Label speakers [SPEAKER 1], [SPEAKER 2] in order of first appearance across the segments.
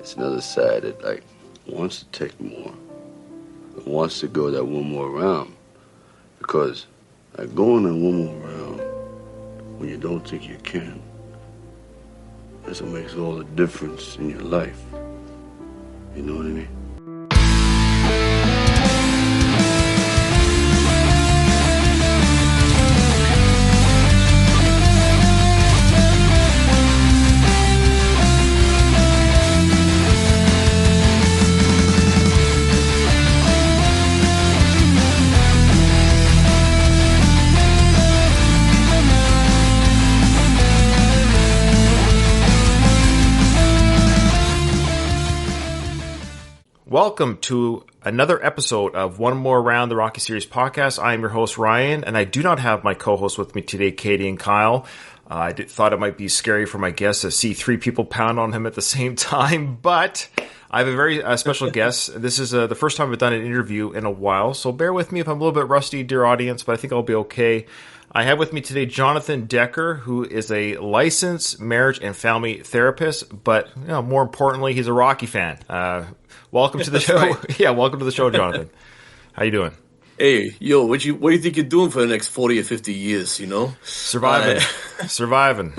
[SPEAKER 1] it's another side that like wants to take more, wants to go that one more round, because like going that one more round when you don't think you can, that's what makes all the difference in your life. You know what I mean?
[SPEAKER 2] Welcome to another episode of One More Round, the Rocky Series podcast. I am your host, Ryan, and I do not have my co-host with me today, Katie and Kyle. I thought it might be scary for my guest to see three people pound on him at the same time, but I have a very special guest. This is the first time I've done an interview in a while, so bear with me if I'm a little bit rusty, dear audience, but I think I'll be okay. I have with me today Jonathan Decker, who is a licensed marriage and family therapist, but more importantly, he's a Rocky fan. Welcome to the show. Right. Yeah, welcome to the show, Jonathan. How you doing?
[SPEAKER 3] Hey, yo, what do you think you're doing for the next 40 or 50 years, you know?
[SPEAKER 2] Surviving. Surviving.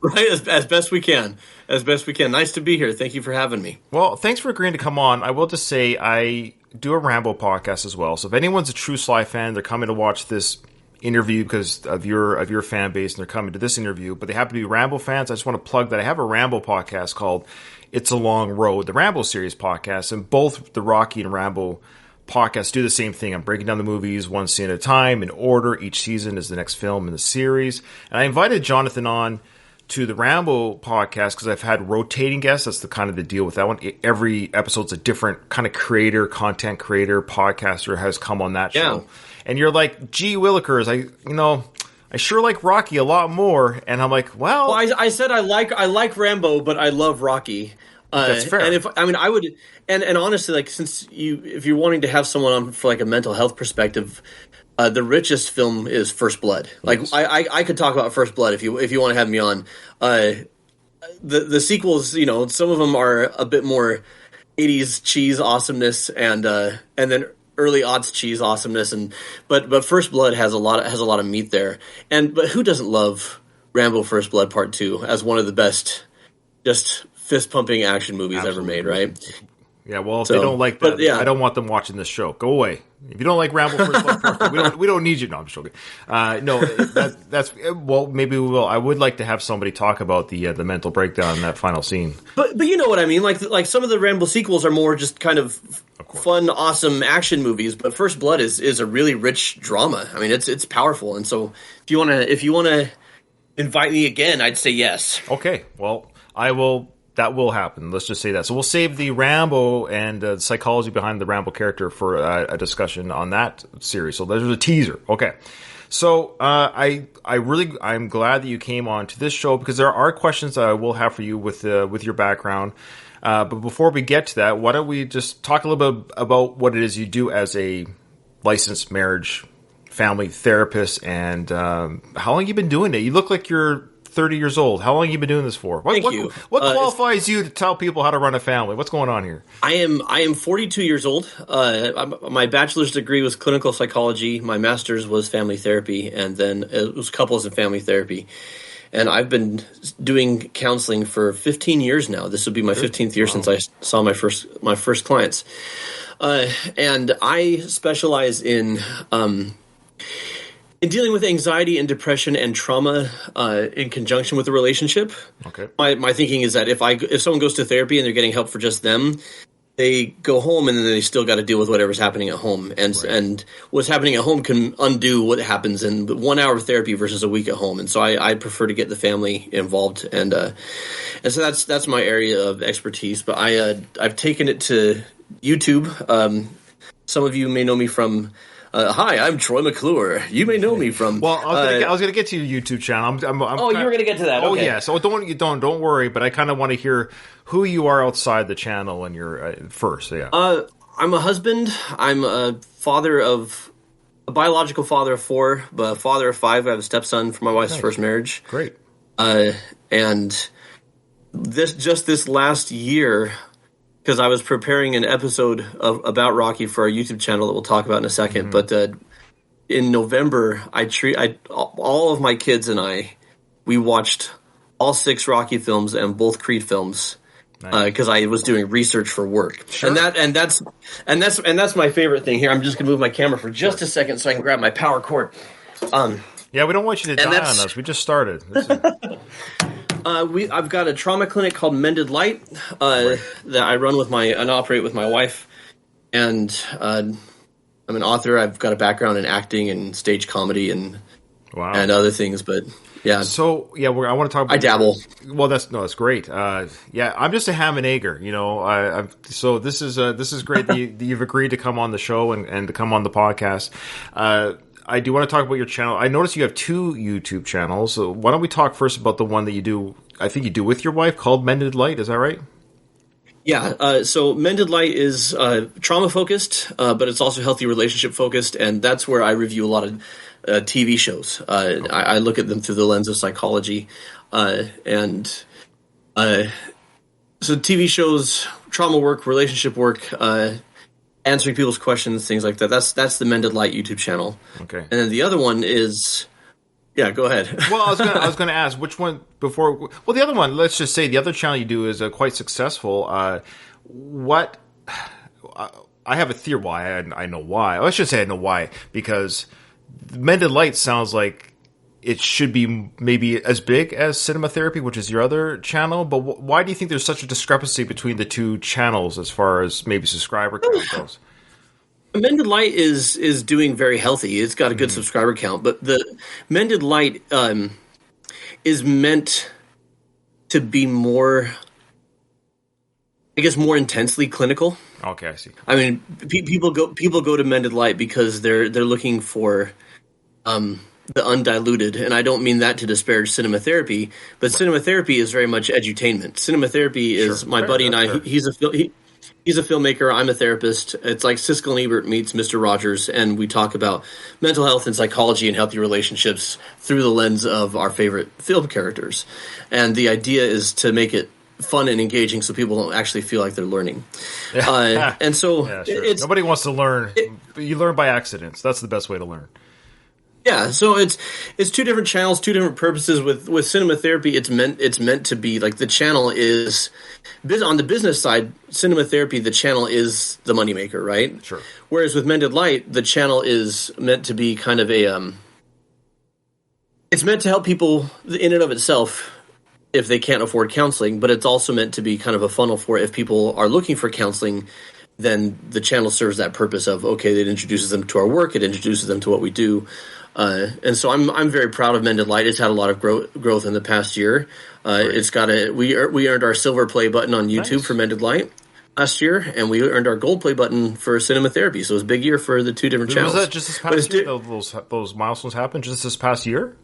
[SPEAKER 3] Right, as best we can. As best we can. Nice to be here. Thank you for having me.
[SPEAKER 2] Well, thanks for agreeing to come on. I will just say I do a Rambo podcast as well. So if anyone's a true Sly fan, they're coming to watch this interview because of your fan base, and they're coming to this interview, but they happen to be Rambo fans. I just want to plug that I have a Rambo podcast called It's a Long Road, the Rambo series podcast, and both the Rocky and Rambo podcasts do the same thing. I'm breaking down the movies one scene at a time in order. Each season is the next film in the series. And I invited Jonathan on to the Rambo podcast because I've had rotating guests. That's the kind of the deal with that one. Every episode's a different kind of creator, content creator, podcaster has come on that show. And you're like, gee willikers, I sure like Rocky a lot more. And I'm like, well,
[SPEAKER 3] I said I like Rambo, but I love Rocky.
[SPEAKER 2] That's fair.
[SPEAKER 3] And I would, and honestly, like, if you're wanting to have someone on for like a mental health perspective, the richest film is First Blood. Like, yes. I could talk about First Blood if you want to have me on. The sequels, some of them are a bit more 80s cheese awesomeness, and then early aughts cheese awesomeness, but First Blood has a lot of meat there. But who doesn't love Rambo First Blood Part 2 as one of the best just fist pumping action movies
[SPEAKER 2] Absolutely.
[SPEAKER 3] Ever made, right?
[SPEAKER 2] Yeah, well, if they don't like that, I don't want them watching this show. Go away. If you don't like Rambo First Blood Part 2, we don't need you. No, I'm just joking. That's well, maybe we will. I would like to have somebody talk about the mental breakdown in that final scene.
[SPEAKER 3] But you know what I mean? Like some of the Rambo sequels are more just kind of fun, awesome action movies. But First Blood is a really rich drama. I mean, it's powerful. And so if you wanna invite me again, I'd say yes.
[SPEAKER 2] Okay. Well, I will. That will happen. Let's just say that. So we'll save the Rambo and the psychology behind the Rambo character for a discussion on that series. So there's a teaser. Okay. So I'm glad that you came on to this show because there are questions that I will have for you with your background. But before we get to that, why don't we just talk a little bit about what it is you do as a licensed marriage family therapist, and how long you been doing it? You look like you're 30 years old. How long have you been doing this for?
[SPEAKER 3] Thank you.
[SPEAKER 2] What qualifies you to tell people how to run a family? What's going on here?
[SPEAKER 3] I am 42 years old. My bachelor's degree was clinical psychology. My master's was family therapy, and then it was couples and family therapy. And I've been doing counseling for 15 years now. This will be my 15th year since I saw my first clients. And I specialize in dealing with anxiety and depression and trauma in conjunction with a relationship.
[SPEAKER 2] Okay.
[SPEAKER 3] My thinking is that if someone goes to therapy and they're getting help for just them, they go home and then they still got to deal with whatever's happening at home. And what's happening at home can undo what happens in 1 hour of therapy versus a week at home. And so I prefer to get the family involved. And so that's my area of expertise. But I've taken it to YouTube. Some of you may know me from hi, I'm Troy McClure. You may know me from.
[SPEAKER 2] Well, I was going to get to your YouTube channel.
[SPEAKER 3] You were going to get to that.
[SPEAKER 2] Oh
[SPEAKER 3] okay.
[SPEAKER 2] yeah. So don't worry. But I kind of want to hear who you are outside the channel and your first. Yeah.
[SPEAKER 3] I'm a husband. I'm a biological father of 4, but a father of 5. I have a stepson from my wife's first marriage.
[SPEAKER 2] Great.
[SPEAKER 3] And this last year, because I was preparing an episode about Rocky for our YouTube channel that we'll talk about in a second. But in November, all of my kids and we watched all 6 Rocky films and both Creed films. Because I was doing research for work,
[SPEAKER 2] Sure.
[SPEAKER 3] and that's my favorite thing here. I'm just gonna move my camera for just a second so I can grab my power cord.
[SPEAKER 2] Yeah, we don't want you to die on us. We just started.
[SPEAKER 3] I've got a trauma clinic called Mended Light that I run and operate with my wife, and I'm an author. I've got a background in acting and stage comedy and other things, but. Yeah.
[SPEAKER 2] So I want to talk about.
[SPEAKER 3] I dabble.
[SPEAKER 2] Well, that's great. Yeah, I'm just a ham and egger, so this is great that you've agreed to come on the show and to come on the podcast. I do want to talk about your channel. I noticed you have 2 YouTube channels. So why don't we talk first about the one that you do? I think you do with your wife, called Mended Light. Is that right?
[SPEAKER 3] Yeah. So Mended Light is trauma focused, but it's also healthy relationship focused, and that's where I review a lot of TV shows. I look at them through the lens of psychology, and so TV shows, trauma work, relationship work, answering people's questions, things like that. That's the Mended Light YouTube channel.
[SPEAKER 2] Okay. And
[SPEAKER 3] then the other one is, yeah, go ahead.
[SPEAKER 2] Well, I was going to ask which one before. Well, the other one, let's just say the other channel you do is quite successful. What? I have a theory why. I know why. I should say I know why, because Mended Light sounds like it should be maybe as big as Cinema Therapy, which is your other channel. But why do you think there's such a discrepancy between the 2 channels as far as maybe subscriber count goes?
[SPEAKER 3] Mended Light is doing very healthy. It's got a good subscriber count, but the Mended Light is meant to be more, I guess, more intensely clinical.
[SPEAKER 2] Okay, I see.
[SPEAKER 3] I mean, people go to Mended Light because they're looking for the undiluted, and I don't mean that to disparage Cinema Therapy, but Cinema Therapy is very much edutainment. Cinema Therapy is my buddy and I. He's a filmmaker. I'm a therapist. It's like Siskel and Ebert meets Mr. Rogers, and we talk about mental health and psychology and healthy relationships through the lens of our favorite film characters. And the idea is to make it fun and engaging so people don't actually feel like they're learning. And so
[SPEAKER 2] nobody wants to learn. You learn by accidents. That's the best way to learn.
[SPEAKER 3] Yeah, so it's 2 different channels, 2 different purposes. With Cinema Therapy, it's meant to be like the channel is on the business side. Cinema Therapy, the channel is the moneymaker, right?
[SPEAKER 2] Sure.
[SPEAKER 3] Whereas with Mended Light, the channel is meant to be kind of it's meant to help people in and of itself if they can't afford counseling, but it's also meant to be kind of a funnel for if people are looking for counseling. Then the channel serves that purpose of, okay, it introduces them to our work, it introduces them to what we do. And so I'm very proud of Mended Light. It's had a lot of growth in the past year. It's got we earned our silver play button on YouTube for Mended Light last year, and we earned our gold play button for Cinema Therapy. So it was a big year for the 2 different channels.
[SPEAKER 2] Was that just this past year? Those milestones happened just this past year?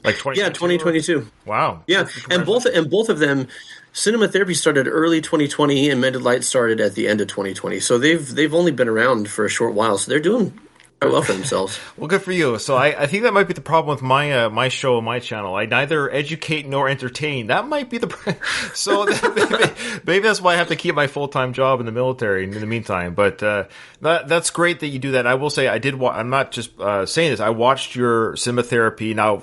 [SPEAKER 2] Like
[SPEAKER 3] 2022.
[SPEAKER 2] Wow.
[SPEAKER 3] Yeah, and both of them, Cinema Therapy started early 2020, and Mended Light started at the end of 2020. So they've only been around for a short while. So they're doing quite well for themselves.
[SPEAKER 2] Well, good for you. So I think that might be the problem with my show and my channel. I neither educate nor entertain. That might be so maybe that's why I have to keep my full-time job in the military in the meantime. But that's great that you do that. I will say I'm not just saying this. I watched your Cinema Therapy. Now,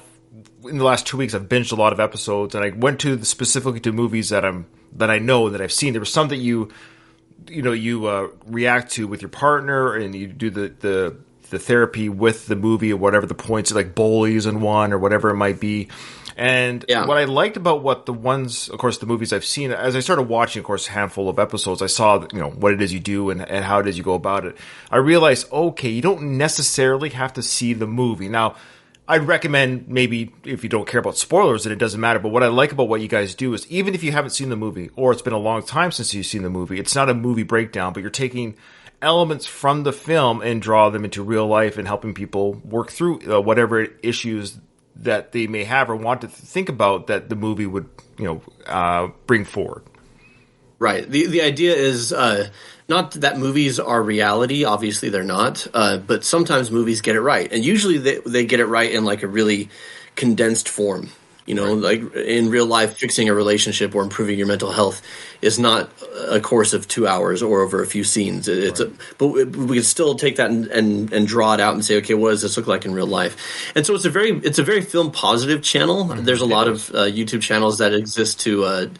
[SPEAKER 2] in the last 2 weeks, I've binged a lot of episodes, and I went specifically to movies that I know that I've seen. There was some that you react to with your partner, and you do the therapy with the movie or whatever the points, like Bullies in one or whatever it might be. And what I liked about the movies I've seen, as I started watching, of course, a handful of episodes, I saw, what it is you do and how it is you go about it. I realized, okay, you don't necessarily have to see the movie. Now, I'd recommend maybe if you don't care about spoilers, then it doesn't matter. But what I like about what you guys do is even if you haven't seen the movie or it's been a long time since you've seen the movie, it's not a movie breakdown, but you're taking elements from the film and draw them into real life and helping people work through whatever issues that they may have or want to think about that the movie would, bring forward.
[SPEAKER 3] Right. The idea is not that movies are reality. Obviously, they're not. But sometimes movies get it right, and usually they get it right in like a really condensed form. You know, like in real life, fixing a relationship or improving your mental health is not a course of 2 hours or over a few scenes. But we can still take that and draw it out and say, okay, what does this look like in real life? And so it's a very film positive channel. There's a lot of YouTube channels that exist to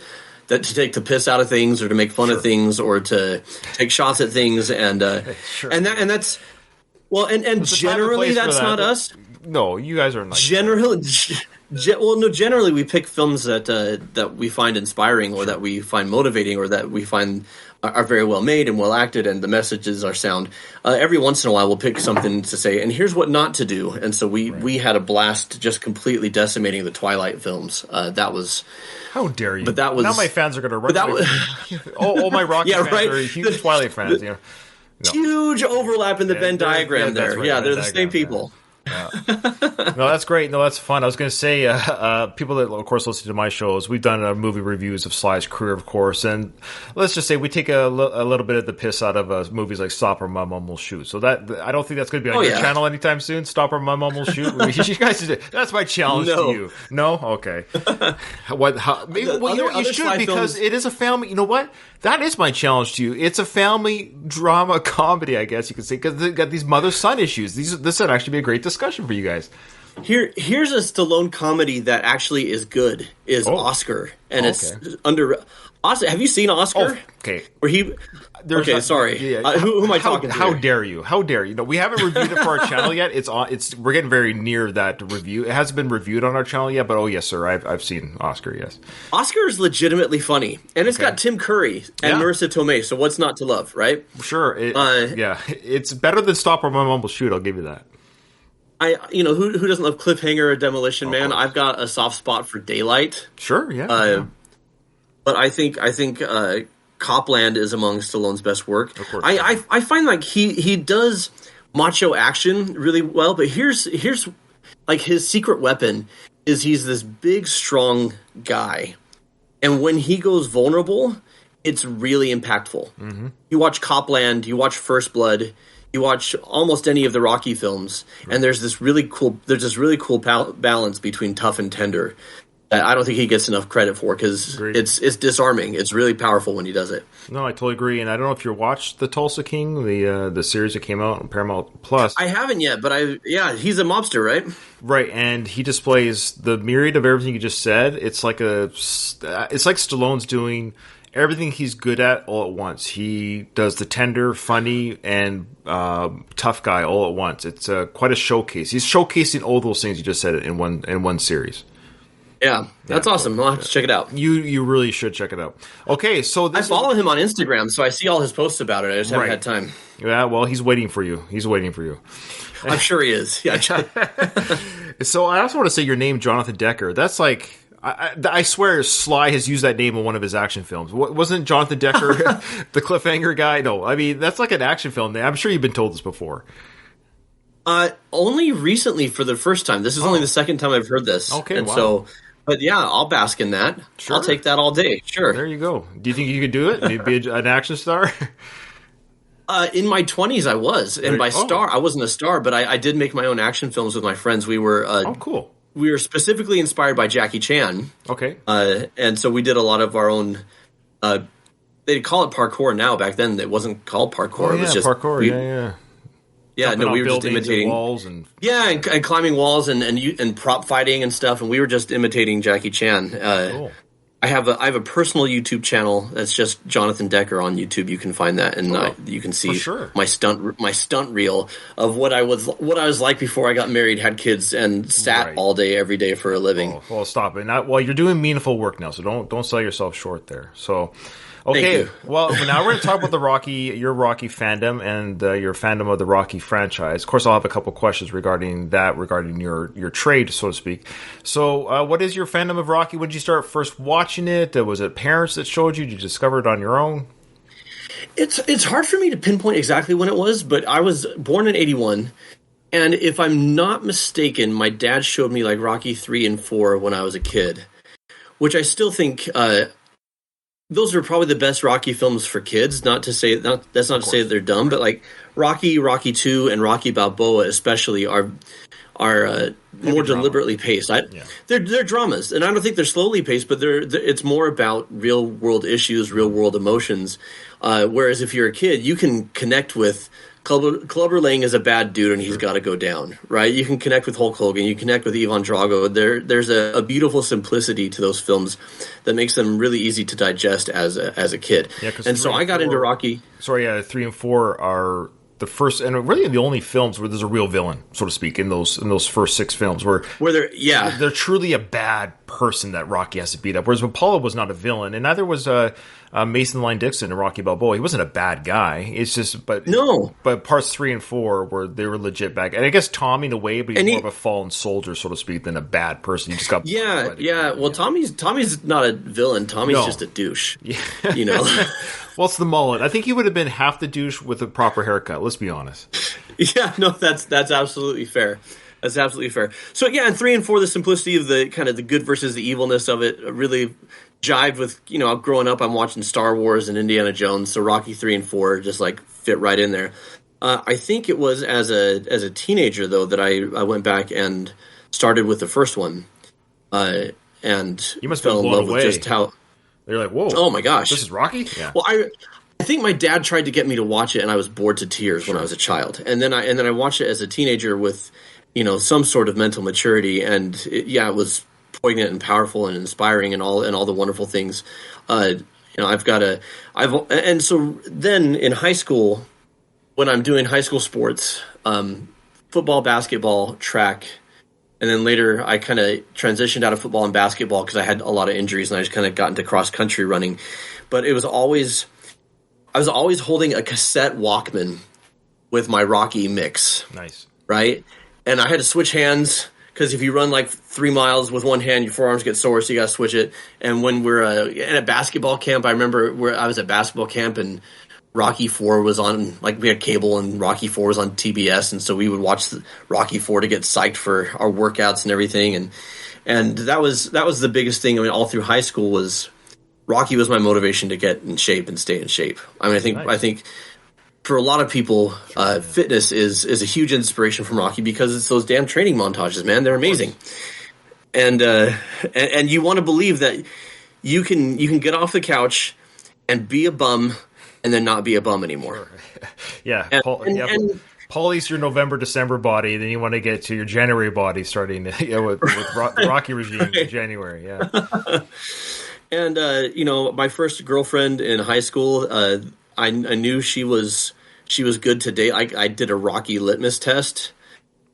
[SPEAKER 3] take the piss out of things or to make fun of things or to take shots at things and that's well and generally that's not us.
[SPEAKER 2] No, you guys are not.
[SPEAKER 3] Generally we pick films that we find inspiring or that we find motivating or that we find are very well made and well acted and the messages are sound. Every once in a while we'll pick something to say, and here's what not to do. And so we had a blast just completely decimating the Twilight films. That was...
[SPEAKER 2] How dare you?
[SPEAKER 3] But that was...
[SPEAKER 2] Now my fans are going to run away. All my Rocky fans are huge Twilight fans. You know? No.
[SPEAKER 3] Huge overlap in the Venn diagram there.
[SPEAKER 2] Right,
[SPEAKER 3] they're the same people.
[SPEAKER 2] Yeah. No, that's great. No, that's fun. I was going to say, people that, of course, listen to my shows, we've done movie reviews of Sly's career, of course, and let's just say we take a little bit of the piss out of movies like Stop or My Mom Will Shoot. So that I don't think that's going to be on your channel anytime soon. Stop or My Mom Will Shoot. You guys, that's my challenge to you. No, okay. You should because it is a family. You know what? That is my challenge to you. It's a family drama comedy, I guess you could say, because they got these mother-son issues. This would actually be a great discussion for you guys.
[SPEAKER 3] Here's a Stallone comedy that actually is good. Oscar, and it's under. Oscar, have you seen Oscar?
[SPEAKER 2] Okay.
[SPEAKER 3] Where he. Sorry.
[SPEAKER 2] Yeah.
[SPEAKER 3] Who am I talking to?
[SPEAKER 2] How dare you? How dare you? No, we haven't reviewed it for our channel yet. We're getting very near that review. It hasn't been reviewed on our channel yet, but yes, sir, I've seen Oscar. Yes.
[SPEAKER 3] Oscar is legitimately funny, and it's got Tim Curry and Marissa Tomei. So what's not to love, right?
[SPEAKER 2] Sure. It's better than Stop or My Mom Will Shoot. I'll give you that.
[SPEAKER 3] Who doesn't love Cliffhanger or Demolition Man? I've got a soft spot for Daylight.
[SPEAKER 2] Sure. Yeah.
[SPEAKER 3] But I think Copland is among Stallone's best work.
[SPEAKER 2] Of course.
[SPEAKER 3] I find like he does macho action really well, but here's like his secret weapon is he's this big, strong guy, and when he goes vulnerable, it's really impactful. Mm-hmm. You watch Copland, you watch First Blood, you watch almost any of the Rocky films, and there's this really cool balance between tough and tender. I don't think he gets enough credit for because it's disarming. It's really powerful when he does it.
[SPEAKER 2] No, I totally agree. And I don't know if you watched The Tulsa King, the series that came out on Paramount Plus.
[SPEAKER 3] I haven't yet, but he's a mobster, right?
[SPEAKER 2] Right, and he displays the myriad of everything you just said. It's like Stallone's doing everything he's good at all at once. He does the tender, funny, and tough guy all at once. It's quite a showcase. He's showcasing all those things you just said in one series.
[SPEAKER 3] Yeah, that's awesome. I'll have to check it out.
[SPEAKER 2] You really should check it out. Okay, so
[SPEAKER 3] I follow him on Instagram, so I see all his posts about it. I just haven't had time.
[SPEAKER 2] Yeah, well, he's waiting for you.
[SPEAKER 3] I'm sure he is. Yeah.
[SPEAKER 2] So I also want to say your name, Jonathan Decker. That's like... I swear Sly has used that name in one of his action films. Wasn't Jonathan Decker the cliffhanger guy? No, I mean, that's like an action film name. I'm sure you've been told this before.
[SPEAKER 3] Only recently for the first time. This is only the second time I've heard this.
[SPEAKER 2] Okay,
[SPEAKER 3] and so... But yeah, I'll bask in that. Sure. I'll take that all day. Sure.
[SPEAKER 2] There you go. Do you think you could do it? You'd be an action star?
[SPEAKER 3] In my 20s, I was. And by star, I wasn't a star, but I did make my own action films with my friends. We were...
[SPEAKER 2] cool.
[SPEAKER 3] We were specifically inspired by Jackie Chan.
[SPEAKER 2] Okay.
[SPEAKER 3] And so we did a lot of our own... they call it parkour now. Back then, it wasn't called parkour. It was just...
[SPEAKER 2] parkour, yeah.
[SPEAKER 3] Yeah, no, we were just imitating
[SPEAKER 2] walls and
[SPEAKER 3] climbing walls and prop fighting and stuff, and we were just imitating Jackie Chan.
[SPEAKER 2] Cool.
[SPEAKER 3] I have a personal YouTube channel that's just Jonathan Decker on YouTube. You can find that, and you can see my stunt reel of what I was like before I got married, had kids, and sat all day every day for a living.
[SPEAKER 2] Oh, well, stop it! Well, you're doing meaningful work now, so don't sell yourself short there. So. Okay, well, now we're going to talk about your Rocky fandom and your fandom of the Rocky franchise. Of course, I'll have a couple questions regarding your trade, so to speak. So, what is your fandom of Rocky? When did you start first watching it? Was it parents that showed you? Did you discover it on your own?
[SPEAKER 3] It's hard for me to pinpoint exactly when it was, but I was born in 81, and if I'm not mistaken, my dad showed me like Rocky 3 and 4 when I was a kid, which I still think... those are probably the best Rocky films for kids. That's not to say that they're dumb, but like Rocky 2, and Rocky Balboa especially are more deliberately paced. They're dramas, and I don't think they're slowly paced, but it's more about real world issues, real world emotions. Whereas if you're a kid, you can connect with Clubber Lang is a bad dude and he's got to go down, right? You can connect with Hulk Hogan, you connect with Ivan Drago. There's a beautiful simplicity to those films that makes them really easy to digest as a kid. Yeah, and so I got into Rocky.
[SPEAKER 2] Sorry, 3 and 4 are the first and really the only films where there's a real villain, so to speak, in those first 6 films where they're truly a bad person that Rocky has to beat up. Whereas Apollo was not a villain, and neither was Mason Line Dixon and Rocky Balboa. He wasn't a bad guy. It's just but parts 3 and 4 were they were legit bad guys. And I guess Tommy in a way, but he's more of a fallen soldier, so to speak, than a bad person. He just got
[SPEAKER 3] Well, Tommy's not a villain. Tommy's just a douche. Yeah. You know.
[SPEAKER 2] Well, it's the mullet. I think he would have been half the douche with a proper haircut. Let's be honest.
[SPEAKER 3] Yeah, no, that's absolutely fair. That's absolutely fair. So yeah, in 3 and 4, the simplicity of the kind of the good versus the evilness of it really jived with, you know, growing up, I'm watching Star Wars and Indiana Jones, so Rocky 3 and 4 just like fit right in there. I think it was as a teenager though that I went back and started with the first one, and
[SPEAKER 2] you must fell in love with just how. They're like, whoa!
[SPEAKER 3] Oh my gosh,
[SPEAKER 2] this is Rocky. Yeah.
[SPEAKER 3] Well, I think my dad tried to get me to watch it, and I was bored to tears when I was a child. And then I watched it as a teenager with, you know, some sort of mental maturity, and it was poignant and powerful and inspiring and all the wonderful things. You know, and so then in high school, when I'm doing high school sports, football, basketball, track. And then later, I kind of transitioned out of football and basketball because I had a lot of injuries, and I just kind of got into cross country running. But I was always holding a cassette Walkman with my Rocky mix.
[SPEAKER 2] Nice,
[SPEAKER 3] right? And I had to switch hands because if you run like 3 miles with one hand, your forearms get sore, so you got to switch it. And when we're at a basketball camp, I remember where I was at basketball camp and Rocky 4 was on, like we had cable and Rocky 4 was on TBS, and so we would watch Rocky 4 to get psyched for our workouts and everything, and that was the biggest thing. I mean, all through high school was Rocky was my motivation to get in shape and stay in shape. I mean, I think for a lot of people, fitness is a huge inspiration from Rocky because it's those damn training montages, man. They're amazing, and you want to believe that you can get off the couch and be a bum. And then not be a bum anymore.
[SPEAKER 2] Yeah. Paulie's your November, December body. Then you want to get to your January body starting with Rocky regime in January. Yeah.
[SPEAKER 3] And, you know, my first girlfriend in high school, I knew she was good to date. I did a Rocky litmus test.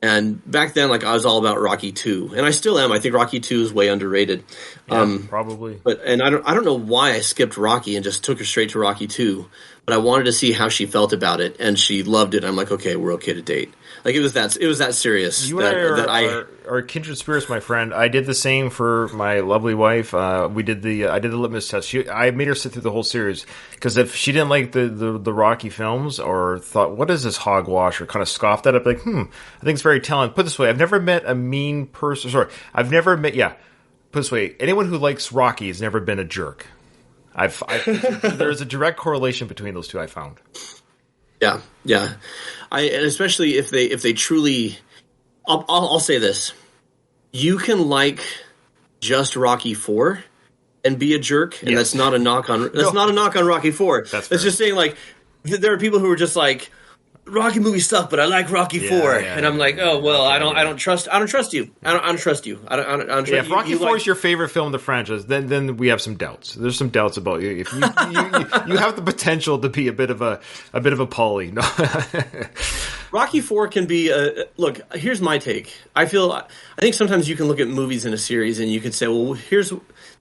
[SPEAKER 3] And back then, like, I was all about Rocky 2, and I still am. I think Rocky 2 is way underrated.
[SPEAKER 2] Yeah, probably.
[SPEAKER 3] But I don't know why I skipped Rocky and just took her straight to Rocky 2. But I wanted to see how she felt about it, and she loved it. I'm like, okay, we're okay to date. Like it was that serious.
[SPEAKER 2] You and I are kindred spirits, my friend. I did the same for my lovely wife. I did the litmus test. I made her sit through the whole series because if she didn't like the Rocky films or thought, what is this hogwash, or kind of scoffed at it, like, I think it's very telling. Put it this way, I've never met a mean person. Sorry, Put it this way, anyone who likes Rocky has never been a jerk. There's a direct correlation between those two, I found.
[SPEAKER 3] Yeah. And especially if they truly, I'll say this: you can like just Rocky 4 and be a jerk, and that's not a knock on not a knock on Rocky 4. That's just saying, like, there are people who are just like, Rocky movies suck, but I like Rocky 4, and I'm like, oh well, I don't trust you. I don't trust you.
[SPEAKER 2] If Rocky 4 is your favorite film in the franchise, then we have some doubts. There's some doubts about you. If you have the potential to be a bit of a Paulie. No.
[SPEAKER 3] Rocky 4 can be look. Here's my take. I think sometimes you can look at movies in a series and you could say, well,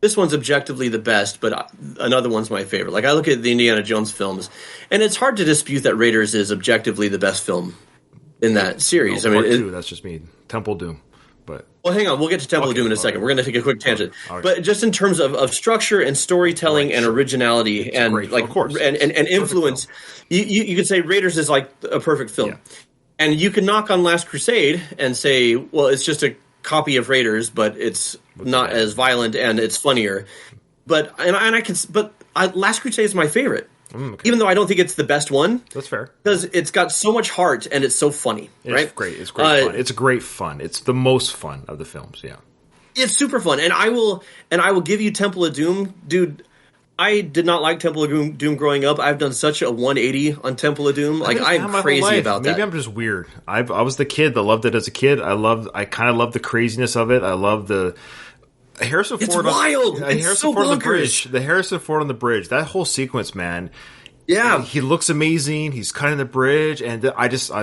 [SPEAKER 3] this one's objectively the best, but another one's my favorite. Like I look at the Indiana Jones films, and it's hard to dispute that Raiders is objectively the best film in that series.
[SPEAKER 2] No, part 2, that's just me. Temple Doom. But
[SPEAKER 3] well, hang on. We'll get to Temple of Doom in a second. We're going to take a quick tangent. But just in terms of structure and storytelling and originality and like and influence, you could say Raiders is like a perfect film. Yeah. And you can knock on Last Crusade and say, well, it's just a copy of Raiders, but it's not as violent and it's funnier. But Last Crusade is my favorite.
[SPEAKER 2] Okay.
[SPEAKER 3] Even though I don't think it's the best one.
[SPEAKER 2] That's fair.
[SPEAKER 3] Because it's got so much heart and it's so funny, right?
[SPEAKER 2] It's great. It's great fun. It's great fun. It's the most fun of the films, yeah.
[SPEAKER 3] It's super fun. And I will give you Temple of Doom. Dude, I did not like Temple of Doom growing up. I've done such a 180 on Temple of Doom. Like, I'm crazy about that.
[SPEAKER 2] Maybe I'm just weird. I was the kid that loved it as a kid. I kind of loved the craziness of it. I love the Harrison Ford.
[SPEAKER 3] It's wild. It's so
[SPEAKER 2] Ford on the
[SPEAKER 3] bonkers.
[SPEAKER 2] bridge. The Harrison Ford on the bridge. That whole sequence, man.
[SPEAKER 3] Yeah,
[SPEAKER 2] he looks amazing. He's cutting the bridge, and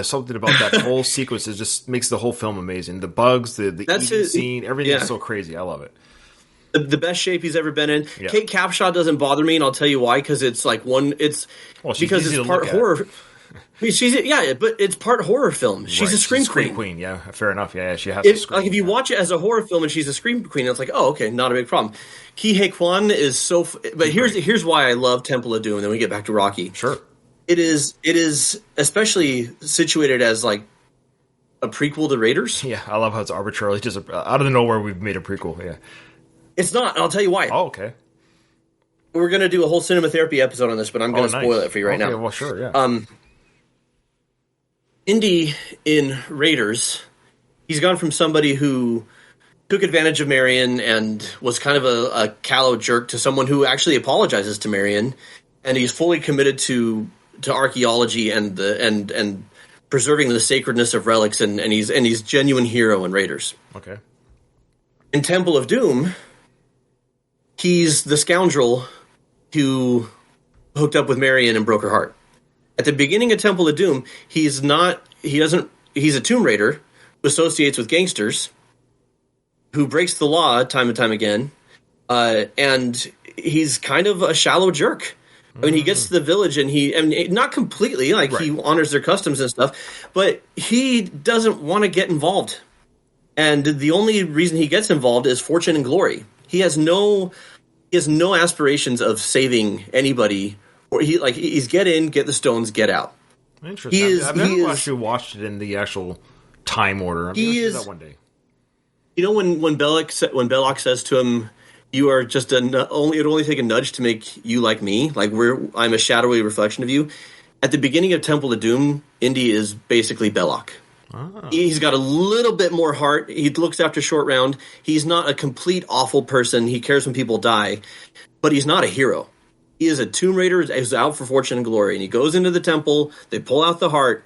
[SPEAKER 2] something about that whole sequence. It just makes the whole film amazing. The bugs, the eating scene, everything is so crazy. I love it.
[SPEAKER 3] The best shape he's ever been in.
[SPEAKER 2] Yeah.
[SPEAKER 3] Kate Capshaw doesn't bother me, and I'll tell you why. Because it's like because it's part horror. But it's part horror film. She's a scream queen.
[SPEAKER 2] Yeah, fair enough. Yeah, she has to scream.
[SPEAKER 3] Like, if you watch it as a horror film and she's a scream queen, it's like, oh, okay, not a big problem. Ki Hei Kwan is so. But here's why I love Temple of Doom. And then we get back to Rocky.
[SPEAKER 2] Sure.
[SPEAKER 3] It is especially situated as like a prequel to Raiders.
[SPEAKER 2] Yeah, I love how it's arbitrarily just out of nowhere we've made a prequel. Yeah.
[SPEAKER 3] It's not. And I'll tell you why.
[SPEAKER 2] Oh, okay.
[SPEAKER 3] We're gonna do a whole cinema therapy episode on this, but I'm gonna spoil it for you right now.
[SPEAKER 2] Well, sure. Yeah.
[SPEAKER 3] Indy in Raiders, he's gone from somebody who took advantage of Marion and was kind of a callow jerk to someone who actually apologizes to Marion, and he's fully committed to archaeology and preserving the sacredness of relics, and he's genuine hero in Raiders.
[SPEAKER 2] Okay.
[SPEAKER 3] In Temple of Doom, he's the scoundrel who hooked up with Marion and broke her heart. At the beginning of Temple of Doom, he's a Tomb Raider who associates with gangsters, who breaks the law time and time again, and he's kind of a shallow jerk. I mean, he gets to the village and not completely, like, right. He honors their customs and stuff, but he doesn't want to get involved. And the only reason he gets involved is fortune and glory. He has no aspirations of saving anybody. Or he's get in, get the stones, get out.
[SPEAKER 2] Interesting. I've never actually watched it in the actual time order. I'm going to do that one day.
[SPEAKER 3] You know when Belloc says to him, "You are just it'll only take a nudge to make you like me. Like I'm a shadowy reflection of you." At the beginning of Temple of Doom, Indy is basically Belloc. Oh. He's got a little bit more heart. He looks after Short Round. He's not a complete awful person. He cares when people die, but he's not a hero. He is a Tomb Raider who's out for fortune and glory, and he goes into the temple, they pull out the heart,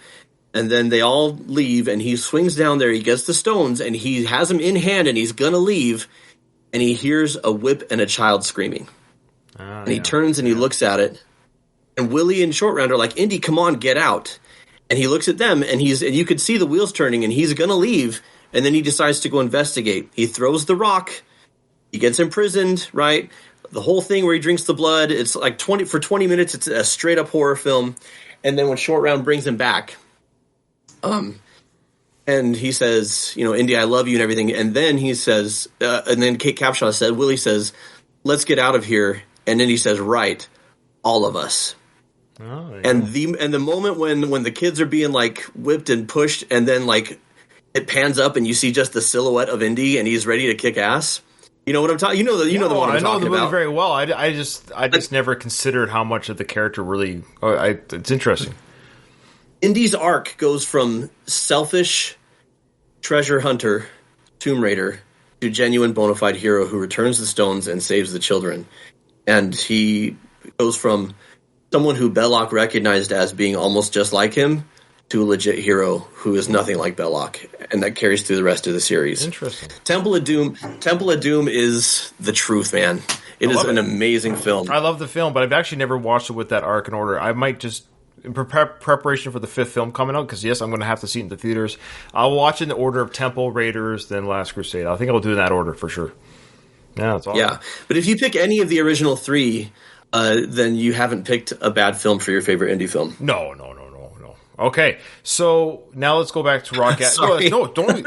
[SPEAKER 3] and then they all leave, and he swings down there, he gets the stones, and he has them in hand, and he's gonna leave, and he hears a whip and a child screaming. And he turns and he looks at it, and Willie and Short Round are like, "Indy, come on, get out." And he looks at them, and you could see the wheels turning, and he's gonna leave, and then he decides to go investigate. He throws the rock, he gets imprisoned, right? The whole thing where he drinks the blood, it's like 20 minutes, it's a straight up horror film. And then when Short Round brings him back, and he says, "Indy, I love you," and everything. And then he says, and then Kate Capshaw said, Willie says, "Let's get out of here." And then he says, "Right, all of us." Oh, yeah. And the moment when the kids are being like whipped and pushed, and then like it pans up and you see just the silhouette of Indy and he's ready to kick ass. You know what I'm talking? You know the one I'm talking about.
[SPEAKER 2] I know the movie very well. I just never considered how much of the character really. It's interesting.
[SPEAKER 3] Indy's arc goes from selfish treasure hunter, Tomb Raider, to genuine bona fide hero who returns the stones and saves the children. And he goes from someone who Belloc recognized as being almost just like him to a legit hero who is nothing like Belloc, and that carries through the rest of the series.
[SPEAKER 2] Interesting.
[SPEAKER 3] Temple of Doom is the truth, man. It is an amazing film.
[SPEAKER 2] I love the film, but I've actually never watched it with that arc and order. I might just, in preparation for the 5th film coming out, because yes, I'm going to have to see it in the theaters, I'll watch it in the order of Temple, Raiders, then Last Crusade. I think I'll do it in that order for sure. Yeah, that's awesome.
[SPEAKER 3] Yeah, but if you pick any of the original 3, then you haven't picked a bad film for your favorite indie film.
[SPEAKER 2] No. Okay, so now let's go back to Rock. No, don't.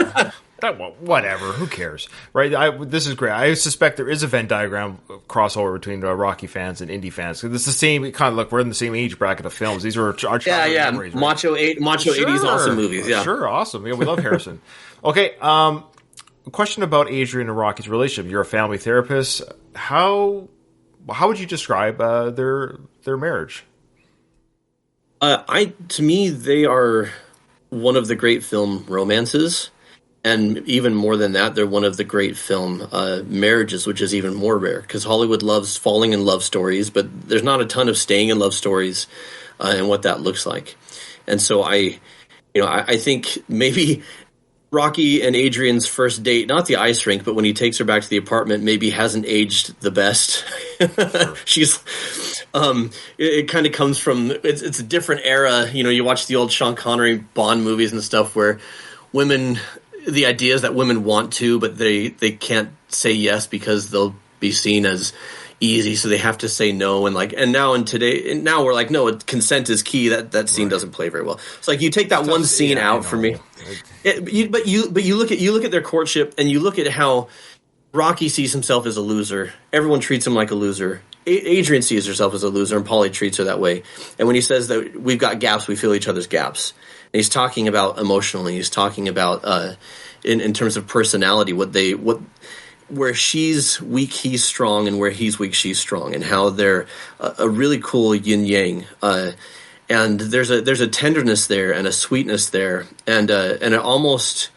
[SPEAKER 2] Whatever. Who cares, right? This is great. I suspect there is a Venn diagram crossover between Rocky fans and indie fans. Because it's the same kind of look. We're in the same age bracket of films. These are our childhood memories. Right?
[SPEAKER 3] Macho 80s awesome movies. Yeah,
[SPEAKER 2] sure, awesome. Yeah, we love Harrison. Okay, question about Adrian and Rocky's relationship. You're a family therapist. How would you describe their marriage?
[SPEAKER 3] To me, they are one of the great film romances, and even more than that, they're one of the great film marriages, which is even more rare because Hollywood loves falling in love stories, but there's not a ton of staying in love stories and what that looks like. And so I think maybe Rocky and Adrian's first date, not the ice rink, but when he takes her back to the apartment, maybe hasn't aged the best. Sure. She's, it kind of comes from, it's a different era. You watch the old Sean Connery Bond movies and stuff where women, the idea is that women want to, but they can't say yes because they'll be seen as easy, so they have to say no. And now we're like, no, consent is key. That scene doesn't play very well. It's like you take that one scene out for me. But you look at their courtship and you look at how Rocky sees himself as a loser. Everyone treats him like a loser. Adrian sees herself as a loser, and Paulie treats her that way. And when he says that we've got gaps, we fill each other's gaps. And he's talking about emotionally. He's talking about in terms of personality, where she's weak, he's strong, and where he's weak, she's strong, and how they're a really cool yin yang. And there's a tenderness there and a sweetness there, and an almost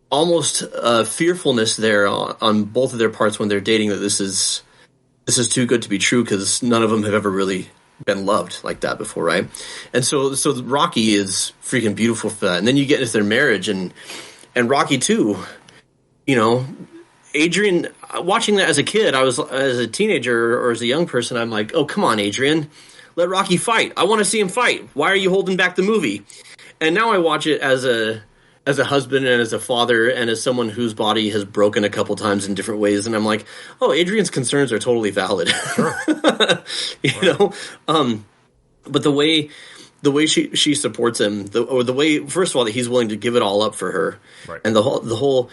[SPEAKER 3] fearfulness there on both of their parts when they're dating, that this is too good to be true because none of them have ever really been loved like that before, right? And so Rocky is freaking beautiful for that. And then you get into their marriage and Rocky too, Adrian, watching that as a kid, as a teenager or as a young person, I'm like, oh, come on, Adrian, let Rocky fight. I want to see him fight. Why are you holding back the movie? And now I watch it as a husband and as a father and as someone whose body has broken a couple times in different ways. And I'm like, oh, Adrian's concerns are totally valid. Sure. But the way she supports him, the way, first of all, that he's willing to give it all up for her. Right. And the whole,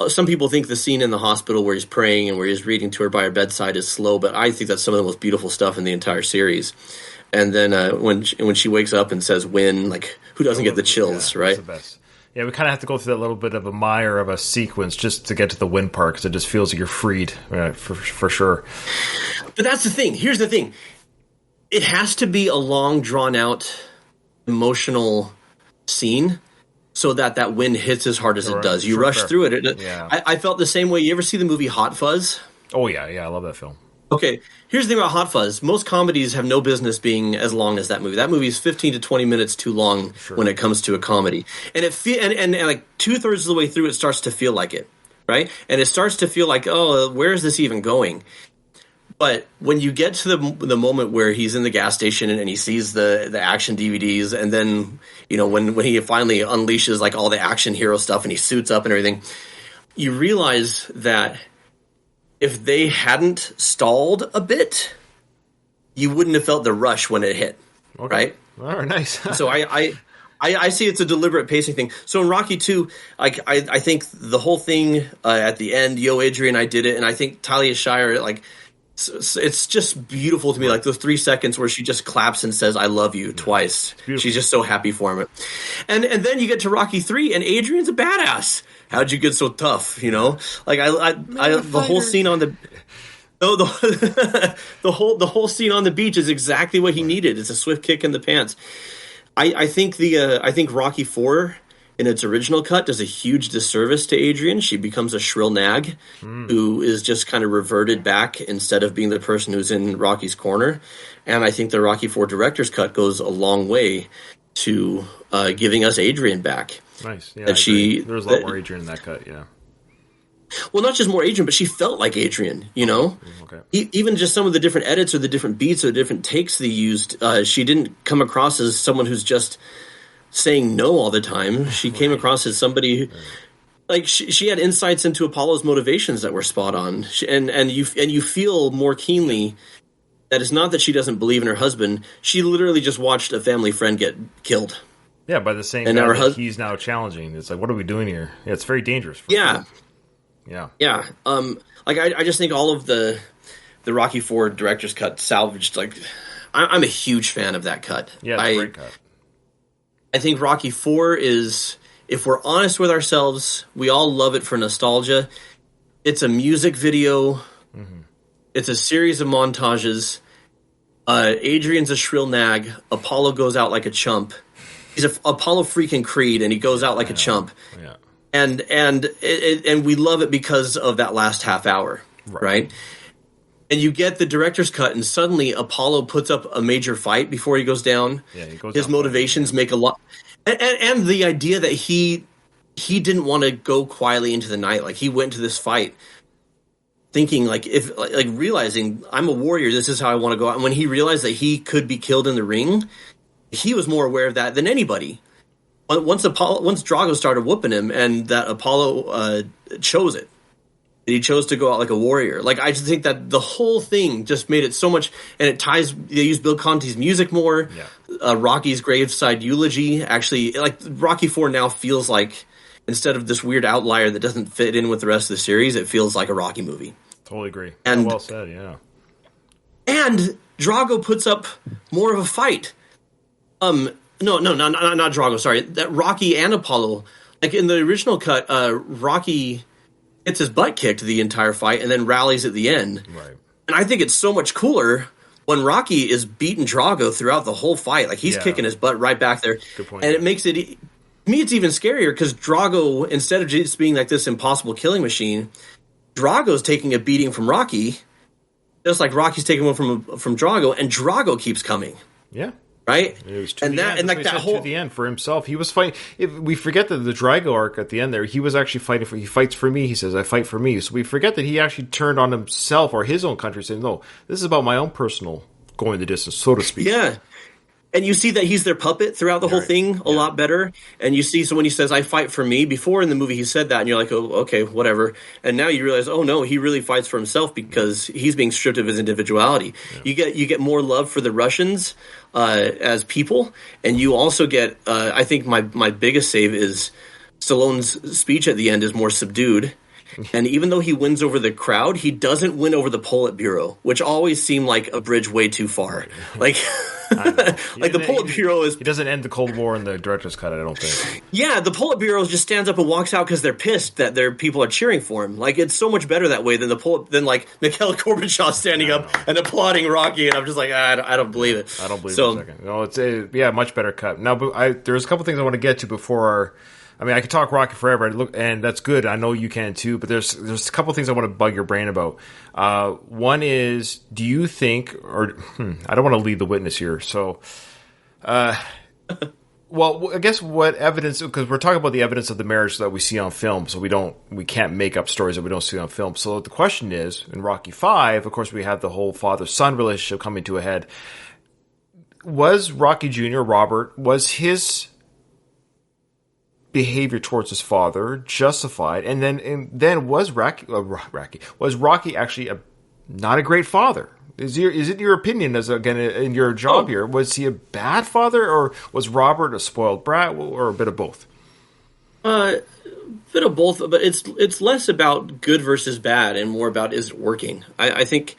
[SPEAKER 3] some people think the scene in the hospital where he's praying and where he's reading to her by her bedside is slow, but I think that's some of the most beautiful stuff in the entire series. And then when she wakes up and says "win," like who doesn't get the chills, right?
[SPEAKER 2] That's the best. Yeah, we kind of have to go through that little bit of a mire of a sequence just to get to the win part because it just feels like you're freed, for sure.
[SPEAKER 3] But that's the thing. Here's the thing. It has to be a long, drawn-out, emotional scene so that win hits as hard as it does. You rush through it. I felt the same way. You ever see the movie Hot Fuzz?
[SPEAKER 2] Oh, yeah. I love that film.
[SPEAKER 3] Okay, here's the thing about Hot Fuzz. Most comedies have no business being as long as that movie. That movie is 15 to 20 minutes too long when it comes to a comedy. And and like 2/3 of the way through, it starts to feel like it, right? And it starts to feel like, oh, where is this even going? But when you get to the moment where he's in the gas station and he sees the action DVDs, and then when he finally unleashes like all the action hero stuff and he suits up and everything, you realize that if they hadn't stalled a bit, you wouldn't have felt the rush when it hit, right?
[SPEAKER 2] All right, nice.
[SPEAKER 3] So I see it's a deliberate pacing thing. So in Rocky 2, like I think the whole thing at the end, Yo Adrian, I did it, and I think Talia Shire, like it's just beautiful to me, like those 3 seconds where she just claps and says "I love you" twice. She's just so happy for him. And then you get to Rocky 3, and Adrian's a badass. How'd you get so tough? Like I the whole scene on the the whole scene on the beach is exactly what he needed. It's a swift kick in the pants. I think Rocky 4 in its original cut does a huge disservice to Adrian. She becomes a shrill nag who is just kind of reverted back instead of being the person who's in Rocky's corner. And I think the Rocky 4 director's cut goes a long way to giving us Adrian back.
[SPEAKER 2] Nice. Yeah,
[SPEAKER 3] there's
[SPEAKER 2] a lot more Adrian in that cut, yeah.
[SPEAKER 3] Well, not just more Adrian, but she felt like Adrian, Okay. Even just some of the different edits or the different beats or the different takes they used, she didn't come across as someone who's just saying no all the time. She came across as somebody who, like she had insights into Apollo's motivations that were spot on, and you feel more keenly that it's not that she doesn't believe in her husband. She literally just watched a family friend get killed.
[SPEAKER 2] Yeah, by the same guy that he's now challenging. It's like, what are we doing here? Yeah, it's very dangerous.
[SPEAKER 3] Yeah.
[SPEAKER 2] Yeah.
[SPEAKER 3] Like I just think all of the Rocky 4 director's cut salvaged. Like I'm a huge fan of that cut.
[SPEAKER 2] Yeah, it's a great cut.
[SPEAKER 3] I think Rocky 4 is, if we're honest with ourselves, we all love it for nostalgia. It's a music video. Mm-hmm. It's a series of montages. Adrian's a shrill nag. Apollo goes out like a chump. He's a Apollo freaking Creed, and he goes out like a chump.
[SPEAKER 2] Yeah.
[SPEAKER 3] And we love it because of that last half hour, right? And you get the director's cut, and suddenly Apollo puts up a major fight before he goes down.
[SPEAKER 2] Yeah, he goes
[SPEAKER 3] His
[SPEAKER 2] down
[SPEAKER 3] motivations make a lot, and the idea that he didn't want to go quietly into the night, like he went to this fight thinking like realizing I'm a warrior, this is how I want to go out. And when he realized that he could be killed in the ring, he was more aware of that than anybody. Once Drago started whooping him, and that Apollo chose it. He chose to go out like a warrior. Like, I just think that the whole thing just made it so much, and it ties. They use Bill Conti's music more. Yeah. Rocky's graveside eulogy actually, like Rocky IV now feels like, instead of this weird outlier that doesn't fit in with the rest of the series, it feels like a Rocky movie.
[SPEAKER 2] Totally agree.
[SPEAKER 3] And
[SPEAKER 2] well said. Yeah.
[SPEAKER 3] And Drago puts up more of a fight. No, not Drago. Sorry, that Rocky and Apollo. Like in the original cut, Rocky gets his butt kicked the entire fight and then rallies at the end.
[SPEAKER 2] Right.
[SPEAKER 3] And I think it's so much cooler when Rocky is beating Drago throughout the whole fight. Like, he's kicking his butt right back there.
[SPEAKER 2] Good point.
[SPEAKER 3] And it makes it, to me, it's even scarier because Drago, instead of just being like this impossible killing machine, Drago's taking a beating from Rocky, just like Rocky's taking one from Drago, and Drago keeps coming.
[SPEAKER 2] Yeah.
[SPEAKER 3] Right?
[SPEAKER 2] And that whole to the end for himself. He was fighting. We forget that the Drago arc at the end there, he was actually fighting for. He fights for me. He says, "I fight for me." So we forget that he actually turned on himself or his own country, saying, "No, this is about my own personal going the distance, so to speak."
[SPEAKER 3] Yeah. And you see that he's their puppet throughout the whole thing a lot better. And you see, so when he says, "I fight for me," before in the movie he said that, and you're like, "Oh, okay, whatever." And now you realize, oh no, he really fights for himself because he's being stripped of his individuality. Yeah. You get more love for the Russians as people, and you also get, I think my biggest save is Stallone's speech at the end is more subdued. And even though he wins over the crowd, he doesn't win over the Politburo, which always seemed like a bridge way too far. Like, like the Politburo is...
[SPEAKER 2] He doesn't end the Cold War in the director's cut, I don't think.
[SPEAKER 3] Yeah, the Politburo just stands up and walks out because they're pissed that their people are cheering for him. Like, it's so much better that way than like Mikhail Gorbachev standing up and applauding Rocky, and I'm just like, I don't believe it.
[SPEAKER 2] I don't believe it for a second. No, it's a much better cut. Now, but there's a couple things I want to get to before our... I mean, I could talk Rocky forever, and that's good. I know you can too, but there's a couple things I want to bug your brain about. One is, do you think, or I don't want to lead the witness here, so, well, I guess what evidence, because we're talking about the evidence of the marriage that we see on film, so we can't make up stories that we don't see on film. So the question is, in Rocky V, of course, we have the whole father-son relationship coming to a head. Was Rocky Jr., Robert, was his behavior towards his father justified, and then was Rocky actually not a great father? Is it your opinion, as again in your job here, was he a bad father, or was Robert a spoiled brat, or a bit of both?
[SPEAKER 3] A bit of both, but it's less about good versus bad and more about, is it working? I think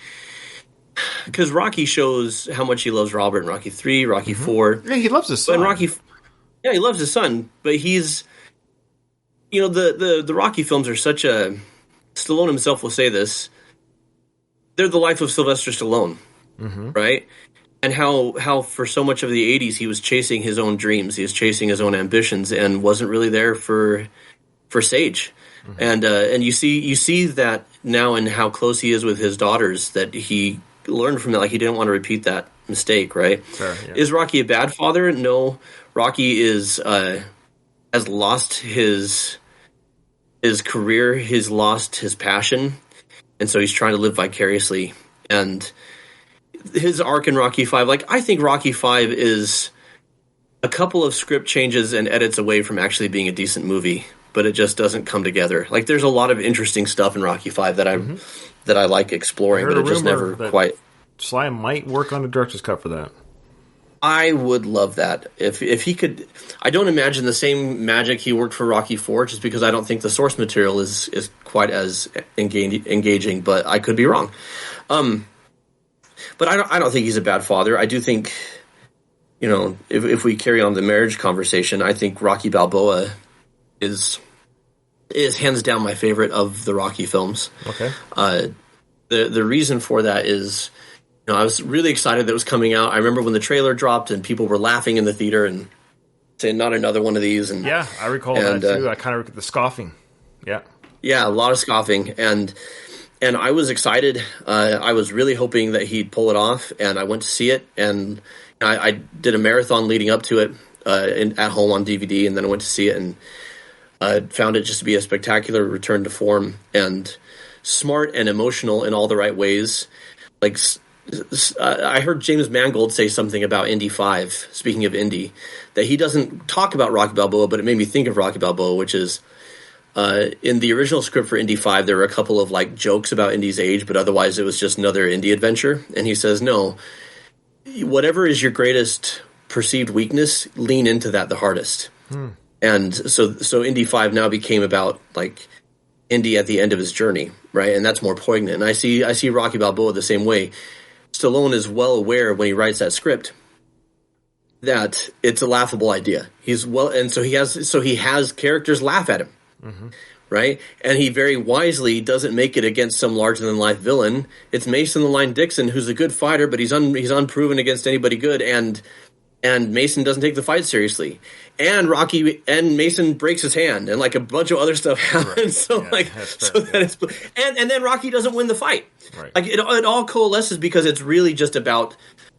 [SPEAKER 3] because Rocky shows how much he loves Robert in Rocky III, Rocky IV.
[SPEAKER 2] Yeah, he loves his son.
[SPEAKER 3] Yeah, he loves his son, but he's, the Rocky films are such a, Stallone himself will say this, they're the life of Sylvester Stallone, right? And how for so much of the 80s he was chasing his own dreams, he was chasing his own ambitions, and wasn't really there for Sage. And you see that now in how close he is with his daughters, that he learned from that, like he didn't want to repeat that mistake, right?
[SPEAKER 2] Sure, yeah.
[SPEAKER 3] Is Rocky a bad father? No. Rocky has lost his career, he's lost his passion, and so he's trying to live vicariously. And his arc in Rocky V, I think Rocky V is a couple of script changes and edits away from actually being a decent movie, but it just doesn't come together. Like, there's a lot of interesting stuff in Rocky V that I like exploring, but it just never quite...
[SPEAKER 2] Sly might work on a director's cut for that.
[SPEAKER 3] I would love that if he could. I don't imagine the same magic he worked for Rocky IV, just because I don't think the source material is quite as engaging. But I could be wrong. But I don't think he's a bad father. I do think, if we carry on the marriage conversation, I think Rocky Balboa is hands down my favorite of the Rocky films.
[SPEAKER 2] Okay.
[SPEAKER 3] The reason for that is, I was really excited that it was coming out. I remember when the trailer dropped and people were laughing in the theater and saying, "Not another one of these." And
[SPEAKER 2] yeah, I recall that too. I kind of the scoffing. Yeah,
[SPEAKER 3] yeah, a lot of scoffing, and I was excited. I was really hoping that he'd pull it off, and I went to see it, and I did a marathon leading up to it at home on DVD, and then I went to see it, and found it just to be a spectacular return to form and smart and emotional in all the right ways. Like, I heard James Mangold say something about Indy 5, speaking of Indy, that he doesn't talk about Rocky Balboa, but it made me think of Rocky Balboa, which is, in the original script for Indy 5, there were a couple of like jokes about Indy's age, but otherwise it was just another Indy adventure. And he says, no, whatever is your greatest perceived weakness, lean into that the hardest. And so Indy 5 now became about like Indy at the end of his journey, right? And that's more poignant. And I see Rocky Balboa the same way. Stallone is well aware when he writes that script that it's a laughable idea. So he has characters laugh at him, right? And he very wisely doesn't make it against some larger than life villain. It's Mason the Line Dixon, who's a good fighter, but he's unproven against anybody good, and Mason doesn't take the fight seriously. And Mason breaks his hand, and like a bunch of other stuff happens. Right. And then Rocky doesn't win the fight. Right. Like it all coalesces because it's really just about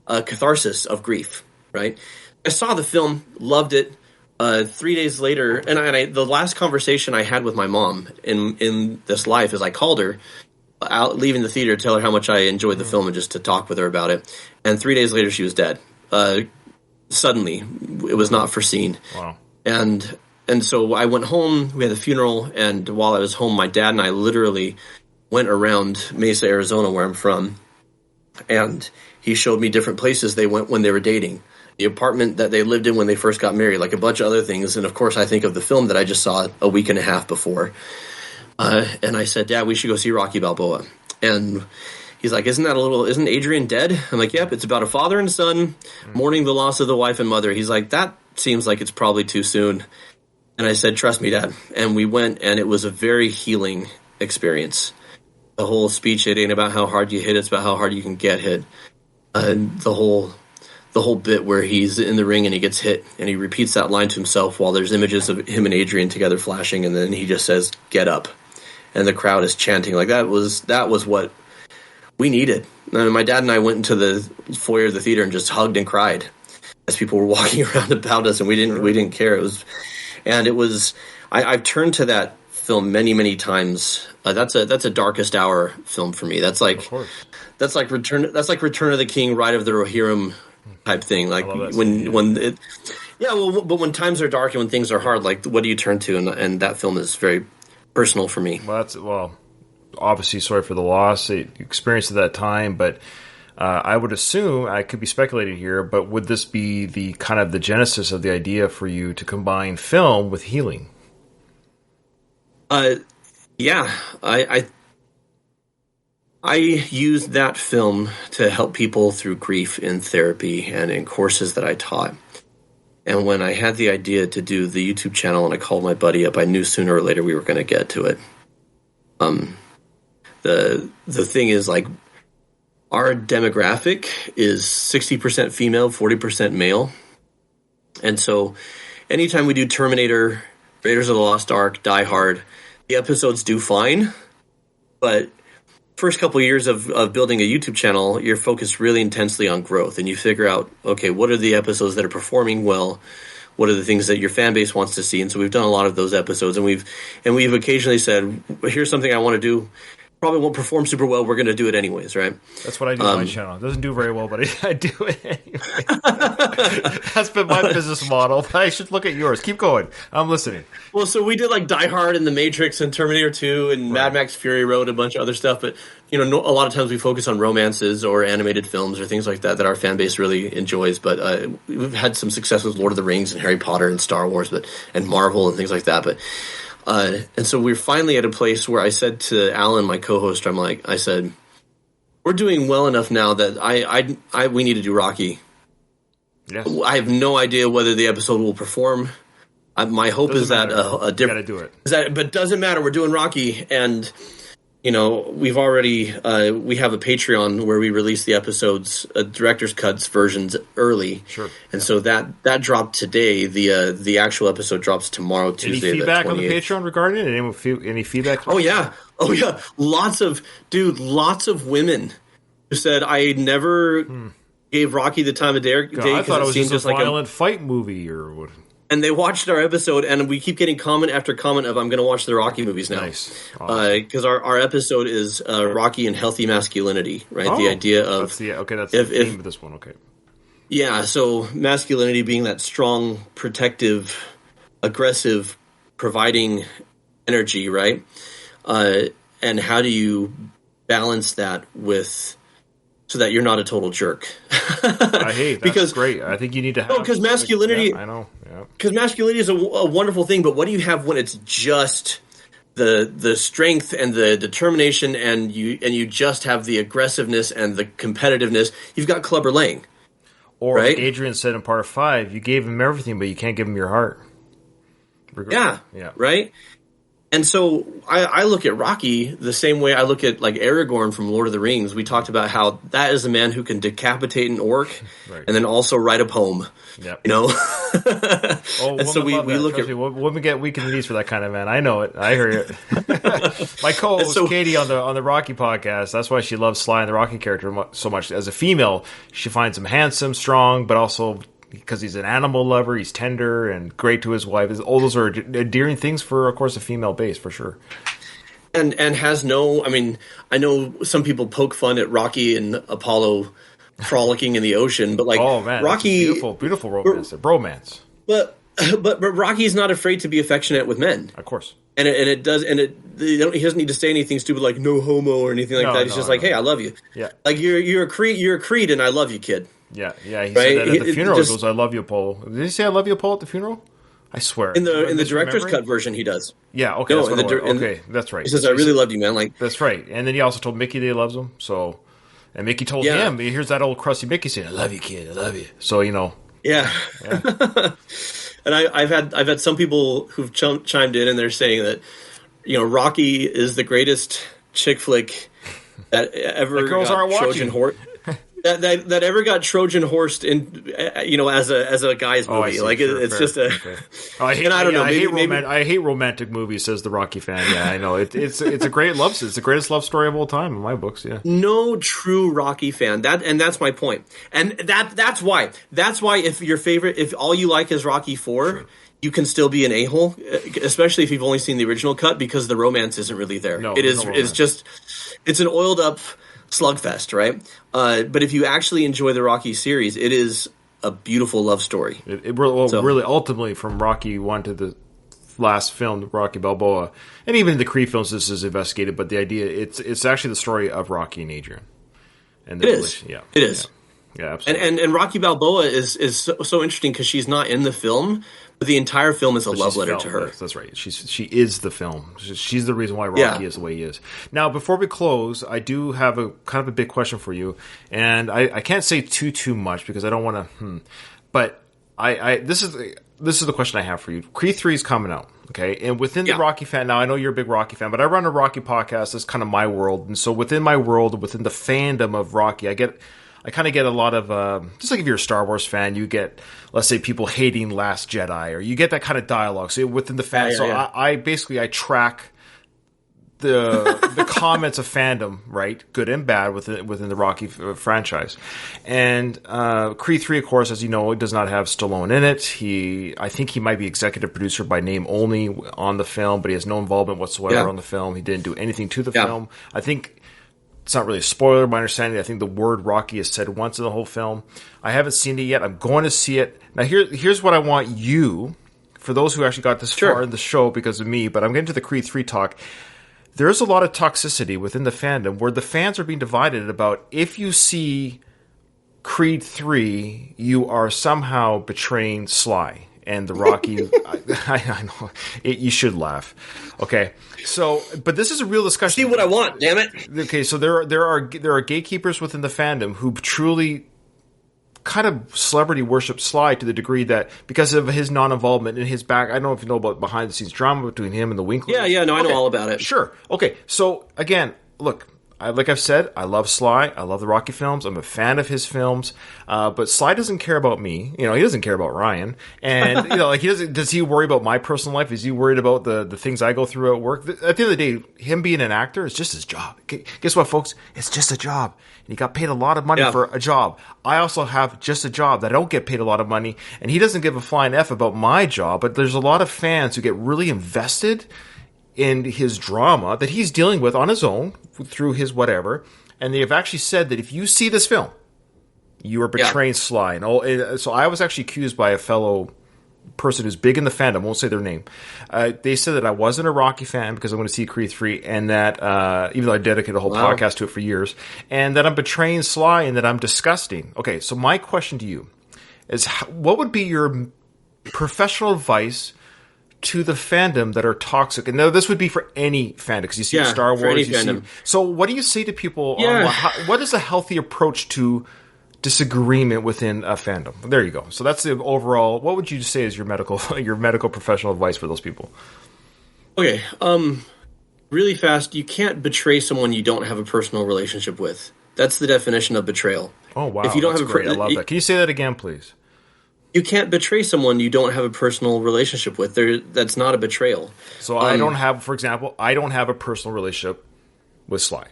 [SPEAKER 3] catharsis of grief, right? I saw the film, loved it. 3 days later, and the last conversation I had with my mom in this life is I called her out leaving the theater to tell her how much I enjoyed the film and just to talk with her about it. And 3 days later, she was dead. Suddenly, it was not foreseen.
[SPEAKER 2] Wow.
[SPEAKER 3] And so I went home, we had the funeral, and while I was home, my dad and I literally went around Mesa, Arizona, where I'm from, and he showed me different places they went when they were dating, the apartment that they lived in when they first got married, like a bunch of other things. And of course, I think of the film that I just saw a week and a half before. And I said, Dad, we should go see Rocky Balboa. And he's like, isn't Adrian dead? I'm like, yep, it's about a father and son mourning the loss of the wife and mother. He's like, that seems like it's probably too soon. And I said, trust me, Dad. And we went, and it was a very healing experience. The whole speech, it ain't about how hard you hit, it's about how hard you can get hit. The whole bit where he's in the ring and he gets hit, and he repeats that line to himself while there's images of him and Adrian together flashing, and then he just says, get up. And the crowd is chanting. Like, that was what we needed. And my dad and I went into the foyer of the theater and just hugged and cried as people were walking around about us, and we didn't care. I've turned to that film many, many times. That's a Darkest Hour film for me. That's like Return of the King, Ride of the Rohirrim type thing. Like but when times are dark and when things are hard, like what do you turn to? And that film is very personal for me.
[SPEAKER 2] Well, obviously sorry for the loss you experienced at that time, but I would assume, I could be speculating here, but would this be the kind of the genesis of the idea for you to combine film with healing?
[SPEAKER 3] Yeah, I used that film to help people through grief in therapy and in courses that I taught. And when I had the idea to do the YouTube channel and I called my buddy up, I knew sooner or later we were going to get to it. The thing is, like, our demographic is 60% female, 40% male. And so anytime we do Terminator, Raiders of the Lost Ark, Die Hard, the episodes do fine. But first couple of years of building a YouTube channel, you're focused really intensely on growth. And you figure out, okay, what are the episodes that are performing well? What are the things that your fan base wants to see? And so we've done a lot of those episodes, and we've occasionally said, here's something I want to do. Probably won't perform super well. We're going to do it anyways, right?
[SPEAKER 2] That's what I do on my channel. It doesn't do very well, but I do it anyway. That's been my business model. I should look at yours. Keep going. I'm listening.
[SPEAKER 3] Well, so we did like Die Hard and The Matrix and Terminator 2 and Mad Max Fury Road, a bunch of other stuff. But, a lot of times we focus on romances or animated films or things like that our fan base really enjoys. But we've had some success with Lord of the Rings and Harry Potter and Star Wars and Marvel and things like that. But and so we're finally at a place where I said to Alan, my co-host, I said, we're doing well enough now that we need to do Rocky. Yeah. I have no idea whether the episode will perform. My hope is that a different.
[SPEAKER 2] Got to do it.
[SPEAKER 3] But it doesn't matter. We're doing Rocky, and we've already we have a Patreon where we release the episodes, director's cuts versions early.
[SPEAKER 2] Sure.
[SPEAKER 3] And so that dropped today. The actual episode drops tomorrow, Tuesday.
[SPEAKER 2] Any feedback
[SPEAKER 3] the 28th.
[SPEAKER 2] on the Patreon regarding it? Any feedback?
[SPEAKER 3] Oh yeah. Lots of women who said I never gave Rocky the time of day.
[SPEAKER 2] God, I thought it was just a
[SPEAKER 3] like
[SPEAKER 2] violent fight movie or what.
[SPEAKER 3] And they watched our episode, and we keep getting comment after comment of I'm going to watch the Rocky movies now.
[SPEAKER 2] Nice. Awesome.
[SPEAKER 3] Because our episode is Rocky and healthy masculinity, right?
[SPEAKER 2] Oh,
[SPEAKER 3] the idea of
[SPEAKER 2] that's the theme of this one. Okay.
[SPEAKER 3] Yeah, so masculinity being that strong, protective, aggressive, providing energy, right? And how do you balance that with so that you're not a total jerk?
[SPEAKER 2] That's great. I think you need to have
[SPEAKER 3] because masculinity.
[SPEAKER 2] Yeah, I know. Yeah.
[SPEAKER 3] Because masculinity is a wonderful thing, but what do you have when it's just the strength and the determination, and you just have the aggressiveness and the competitiveness? You've got Clubber Lang.
[SPEAKER 2] Or
[SPEAKER 3] right?
[SPEAKER 2] like Adrian said in part 5, you gave him everything, but you can't give him your heart.
[SPEAKER 3] Yeah. Right? And so I look at Rocky the same way I look at like Aragorn from Lord of the Rings. We talked about how that is a man who can decapitate an orc
[SPEAKER 2] right.
[SPEAKER 3] and then also write a poem.
[SPEAKER 2] Yep.
[SPEAKER 3] And so we look at
[SPEAKER 2] women get weak in the knees for that kind of man. I know it. I hear it. My co-host Katie on the Rocky podcast. That's why she loves Sly and the Rocky character so much. As a female, she finds him handsome, strong, but also because he's an animal lover, he's tender and great to his wife. All those are endearing things for, of course, a female base for sure.
[SPEAKER 3] And has no. I mean, I know some people poke fun at Rocky and Apollo frolicking in the ocean, but like,
[SPEAKER 2] oh man,
[SPEAKER 3] Rocky,
[SPEAKER 2] beautiful romance, bromance.
[SPEAKER 3] But Rocky's not afraid to be affectionate with men,
[SPEAKER 2] of course.
[SPEAKER 3] And he doesn't need to say anything stupid like no homo or anything like that. He's just like, hey, I love you.
[SPEAKER 2] Yeah,
[SPEAKER 3] like you're a Creed, and I love you, kid.
[SPEAKER 2] Yeah. He said that at the funeral. He goes, "I love you, Apollo." Did he say "I love you, Apollo" at the funeral? I swear.
[SPEAKER 3] In the director's cut version, he does.
[SPEAKER 2] Yeah. Okay.
[SPEAKER 3] No,
[SPEAKER 2] that's right.
[SPEAKER 3] He says, "I really loved you, man." Like
[SPEAKER 2] that's right. And then he also told Mickey that he loves him. So, and Mickey told him. Here's that old crusty Mickey saying, "I love you, kid. I love you." So
[SPEAKER 3] Yeah. And I've had some people who've chimed in, and they're saying that Rocky is the greatest chick flick that ever got Trojan horse. That ever got Trojan horsed in, as a guy's movie. Just a.
[SPEAKER 2] Okay. I hate romantic movies, says the Rocky fan. Yeah, I know it's a great love. It's the greatest love story of all time in my books. Yeah.
[SPEAKER 3] No true Rocky fan. That's my point. And that's why if all you like is Rocky 4. Sure. You can still be an a-hole, especially if you've only seen the original cut, because the romance isn't really there. No, it's an oiled up slugfest, right? But if you actually enjoy the Rocky series, it is a beautiful love story.
[SPEAKER 2] Really, ultimately, from Rocky 1 to the last film, Rocky Balboa, and even the Creed films, this is investigated. But the idea, it's actually the story of Rocky and Adrian. And
[SPEAKER 3] it is.
[SPEAKER 2] Yeah,
[SPEAKER 3] it is.
[SPEAKER 2] Yeah, absolutely.
[SPEAKER 3] And Rocky Balboa is so interesting because she's not in the film, but the entire film is a love letter to her.
[SPEAKER 2] That's right. She is the film. She's the reason why Rocky is the way he is. Now, before we close, I do have a kind of a big question for you, and I can't say too much because I don't want to. But this is the question I have for you. Creed 3 is coming out, okay? And within the Rocky fan, now I know you're a big Rocky fan, but I run a Rocky podcast. That's kind of my world, and so within my world, within the fandom of Rocky, I kind of get a lot of, just like if you're a Star Wars fan, you get, let's say, people hating Last Jedi, or you get that kind of dialogue. So within the fan, I basically track the comments of fandom, right, good and bad within the Rocky franchise. And Creed 3, of course, as you know, does not have Stallone in it. I think he might be executive producer by name only on the film, but he has no involvement whatsoever on the film. He didn't do anything to the film. I think. It's not really a spoiler, my understanding. I think the word Rocky is said once in the whole film. I haven't seen it yet. I'm going to see it. Now, here's what I want you, for those who actually got this far in the show because of me, but I'm getting to the Creed 3 talk. There's a lot of toxicity within the fandom where the fans are being divided about if you see Creed 3, you are somehow betraying Sly. And the Rocky, I know, you should laugh. Okay, so, but this is a real discussion.
[SPEAKER 3] See what I want, damn it.
[SPEAKER 2] Okay, so there are gatekeepers within the fandom who truly kind of celebrity worship Sly to the degree that because of his non-involvement in his back, I don't know if you know about behind the scenes drama between him and the Winklers.
[SPEAKER 3] Yeah, no, I know all about it.
[SPEAKER 2] Sure. Okay, so again, look, like I've said, I love Sly. I love the Rocky films. I'm a fan of his films. But Sly doesn't care about me. He doesn't care about Ryan. And, like he doesn't, does he worry about my personal life? Is he worried about the things I go through at work? At the end of the day, him being an actor is just his job. Guess what, folks? It's just a job. And he got paid a lot of money for a job. I also have just a job that I don't get paid a lot of money. And he doesn't give a flying F about my job. But there's a lot of fans who get really invested in his drama that he's dealing with on his own through his whatever, and they have actually said that if you see this film, you are betraying Sly. And so I was actually accused by a fellow person who's big in the fandom, won't say their name. They said that I wasn't a Rocky fan because I want to see Creed 3, and that even though I dedicated a whole podcast to it for years, and that I'm betraying Sly and that I'm disgusting. Okay, so my question to you is, what would be your professional advice to the fandom that are toxic? And now this would be for any fandom, because you see Star Wars. So what do you say to people? What is a healthy approach to disagreement within a fandom? There you go. So that's the overall. What would you say is your medical professional advice for those people?
[SPEAKER 3] Okay, really fast. You can't betray someone you don't have a personal relationship with. That's the definition of betrayal.
[SPEAKER 2] Oh wow, if you don't have great. I love that. Can you say that again, please?
[SPEAKER 3] You can't betray someone you don't have a personal relationship with. That's not a betrayal.
[SPEAKER 2] So I don't have, for example, I don't have a personal relationship with Sly.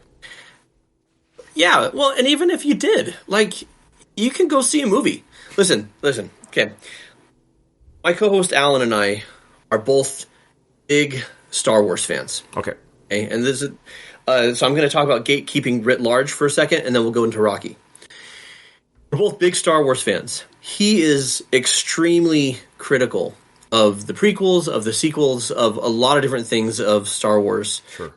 [SPEAKER 3] Yeah, well, and even if you did, like, you can go see a movie. Listen. Okay, my co-host Alan and I are both big Star Wars fans.
[SPEAKER 2] Okay,
[SPEAKER 3] and this is so I'm going to talk about gatekeeping writ large for a second, and then we'll go into Rocky. We're both big Star Wars fans. He is extremely critical of the prequels, of the sequels, of a lot of different things of Star Wars.
[SPEAKER 2] Sure.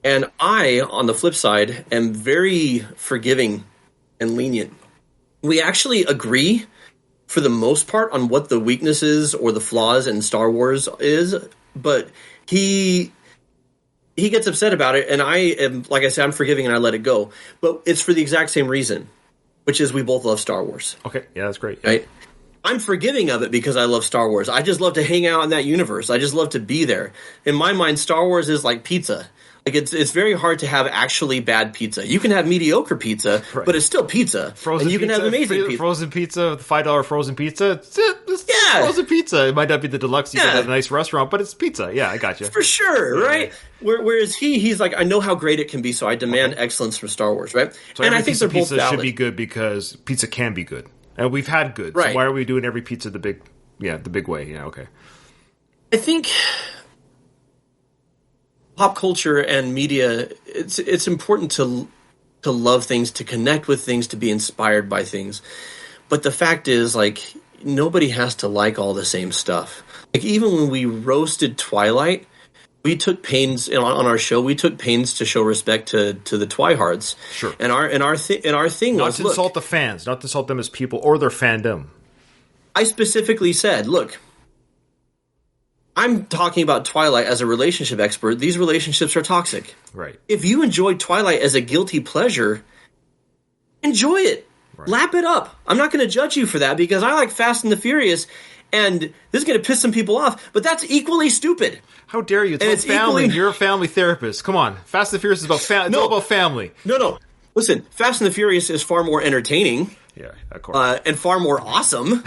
[SPEAKER 3] And I, on the flip side, am very forgiving and lenient. We actually agree, for the most part, on what the weaknesses or the flaws in Star Wars is, but he gets upset about it, and I am, like I said, I'm forgiving and I let it go. But it's for the exact same reason, which is we both love Star Wars.
[SPEAKER 2] Okay, yeah, that's great.
[SPEAKER 3] Right? I'm forgiving of it because I love Star Wars. I just love to hang out in that universe. I just love to be there. In my mind, Star Wars is like pizza. Like it's very hard to have actually bad pizza. You can have mediocre pizza, right, but it's still pizza.
[SPEAKER 2] Frozen
[SPEAKER 3] and you
[SPEAKER 2] pizza,
[SPEAKER 3] can have amazing pizza.
[SPEAKER 2] Frozen pizza, $5 frozen pizza. It's frozen pizza. It might not be the deluxe you get at a nice restaurant, but it's pizza. Yeah, I got you.
[SPEAKER 3] For sure, right? Whereas he's like, I know how great it can be, so I demand excellence from Star Wars, right?
[SPEAKER 2] So and I think they're both valid. Should be good because pizza can be good. And we've had good.
[SPEAKER 3] Right.
[SPEAKER 2] So why are we doing every pizza the big way? Yeah, okay.
[SPEAKER 3] I think pop culture and media, it's important to love things, to connect with things, to be inspired by things. But the fact is, like, nobody has to like all the same stuff. Like, even when we roasted Twilight, we took pains on our show. We took pains to show respect to the Twihards.
[SPEAKER 2] Sure.
[SPEAKER 3] And our thing
[SPEAKER 2] not
[SPEAKER 3] was
[SPEAKER 2] to insult the fans, not to insult them as people or their fandom.
[SPEAKER 3] I specifically said, look, I'm talking about Twilight as a relationship expert. These relationships are toxic.
[SPEAKER 2] Right.
[SPEAKER 3] If you enjoy Twilight as a guilty pleasure, enjoy it. Right. Lap it up. I'm not going to judge you for that because I like Fast and the Furious, and this is going to piss some people off, but that's equally stupid.
[SPEAKER 2] How dare you? It's about family. You're a family therapist. Come on. Fast and the Furious is about family. It's all about family.
[SPEAKER 3] No. Listen, Fast and the Furious is far more entertaining.
[SPEAKER 2] Yeah, of course.
[SPEAKER 3] And far more awesome.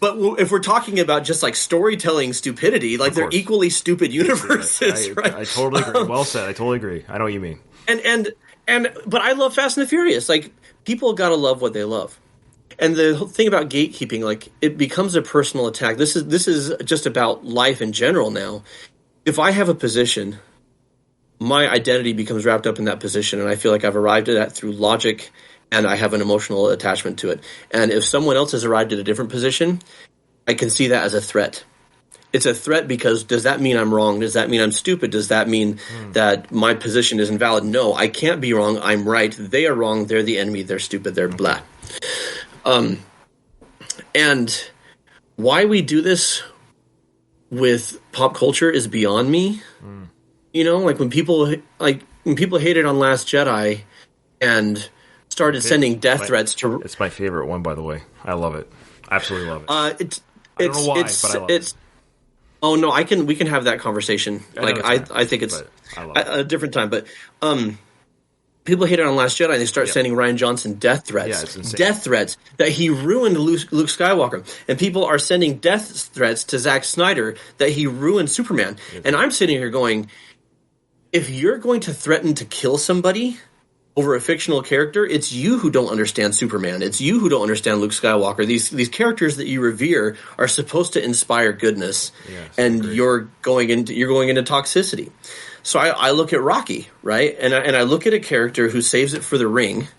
[SPEAKER 3] But if we're talking about just like storytelling stupidity, like they're equally stupid universes, right?
[SPEAKER 2] I totally agree. Well said. I totally agree. I know what you mean.
[SPEAKER 3] But I love Fast and the Furious. Like, people gotta love what they love. And the whole thing about gatekeeping, like, it becomes a personal attack. This is just about life in general now. If I have a position, my identity becomes wrapped up in that position, and I feel like I've arrived at that through logic, and I have an emotional attachment to it. And if someone else has arrived at a different position, I can see that as a threat. It's a threat because does that mean I'm wrong? Does that mean I'm stupid? Does that mean that my position is invalid? No, I can't be wrong. I'm right. They are wrong. They're the enemy. They're stupid. They're blah. And why we do this with pop culture is beyond me. You know, like when people hated on Last Jedi and started sending death threats to.
[SPEAKER 2] It's my favorite one, by the way. I love it. Absolutely love it.
[SPEAKER 3] I don't know why, but I love it. Oh no, we can have that conversation. I think it's a different time, but people hated on Last Jedi and they start sending Rian Johnson death threats.
[SPEAKER 2] Yeah, it's insane.
[SPEAKER 3] Death threats that he ruined Luke Skywalker. And people are sending death threats to Zack Snyder that he ruined Superman. And I'm sitting here going, if you're going to threaten to kill somebody over a fictional character, it's you who don't understand Superman. It's you who don't understand Luke Skywalker. These characters that you revere are supposed to inspire goodness, and you're going into toxicity. So I look at Rocky, right, and I look at a character who saves it for the ring,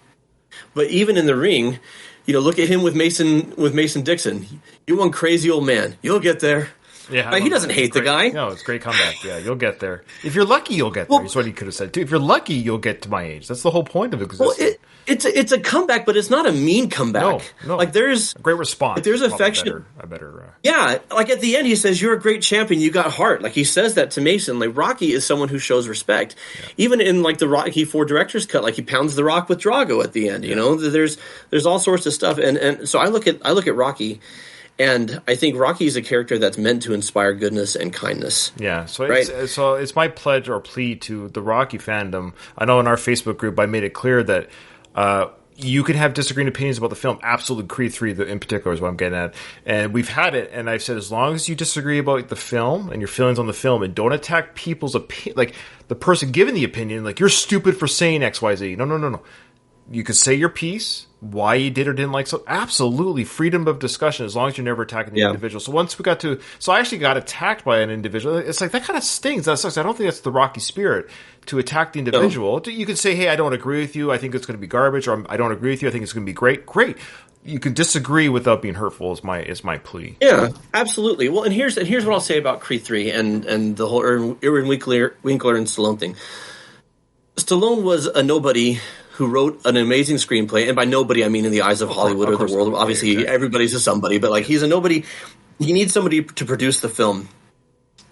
[SPEAKER 3] but even in the ring, look at him with Mason Dixon. You one crazy old man. You'll get there. Yeah, he doesn't hate the guy.
[SPEAKER 2] No, it's a great comeback. Yeah, you'll get there. If you're lucky, you'll get there. That's what he could have said too. If you're lucky, you'll get to my age. That's the whole point of existing.
[SPEAKER 3] Well, it's a comeback, but it's not a mean comeback.
[SPEAKER 2] No.
[SPEAKER 3] Like there's
[SPEAKER 2] a great response.
[SPEAKER 3] Like, there's affection. Yeah, like at the end, he says, "You're a great champion. You got heart." Like he says that to Mason. Like Rocky is someone who shows respect. Yeah. Even in like the Rocky IV director's cut, like he pounds the rock with Drago at the end. There's all sorts of stuff, and so I look at Rocky. And I think Rocky is a character that's meant to inspire goodness and kindness.
[SPEAKER 2] Yeah, so it's my pledge or plea to the Rocky fandom. I know in our Facebook group I made it clear that you can have disagreeing opinions about the film. Absolutely, Creed 3 in particular is what I'm getting at. And we've had it, and I've said as long as you disagree about the film and your feelings on the film and don't attack people's opinion, like the person giving the opinion, like you're stupid for saying X, Y, Z. No. You could say your piece, why you did or didn't like so. Absolutely, freedom of discussion as long as you're never attacking the individual. So once we got to, I actually got attacked by an individual. It's like that kind of stings. That sucks. I don't think that's the Rocky spirit to attack the individual. No. You can say, hey, I don't agree with you. I think it's going to be garbage, or I don't agree with you. I think it's going to be great. Great. You can disagree without being hurtful. Is my plea.
[SPEAKER 3] Yeah, absolutely. Well, and here's what I'll say about Creed 3 and the whole Erwin Winkler and Stallone thing. Stallone was a nobody who wrote an amazing screenplay, and by nobody I mean in the eyes of Hollywood or the world. Obviously, everybody's a somebody, but like he's a nobody. He needs somebody to produce the film.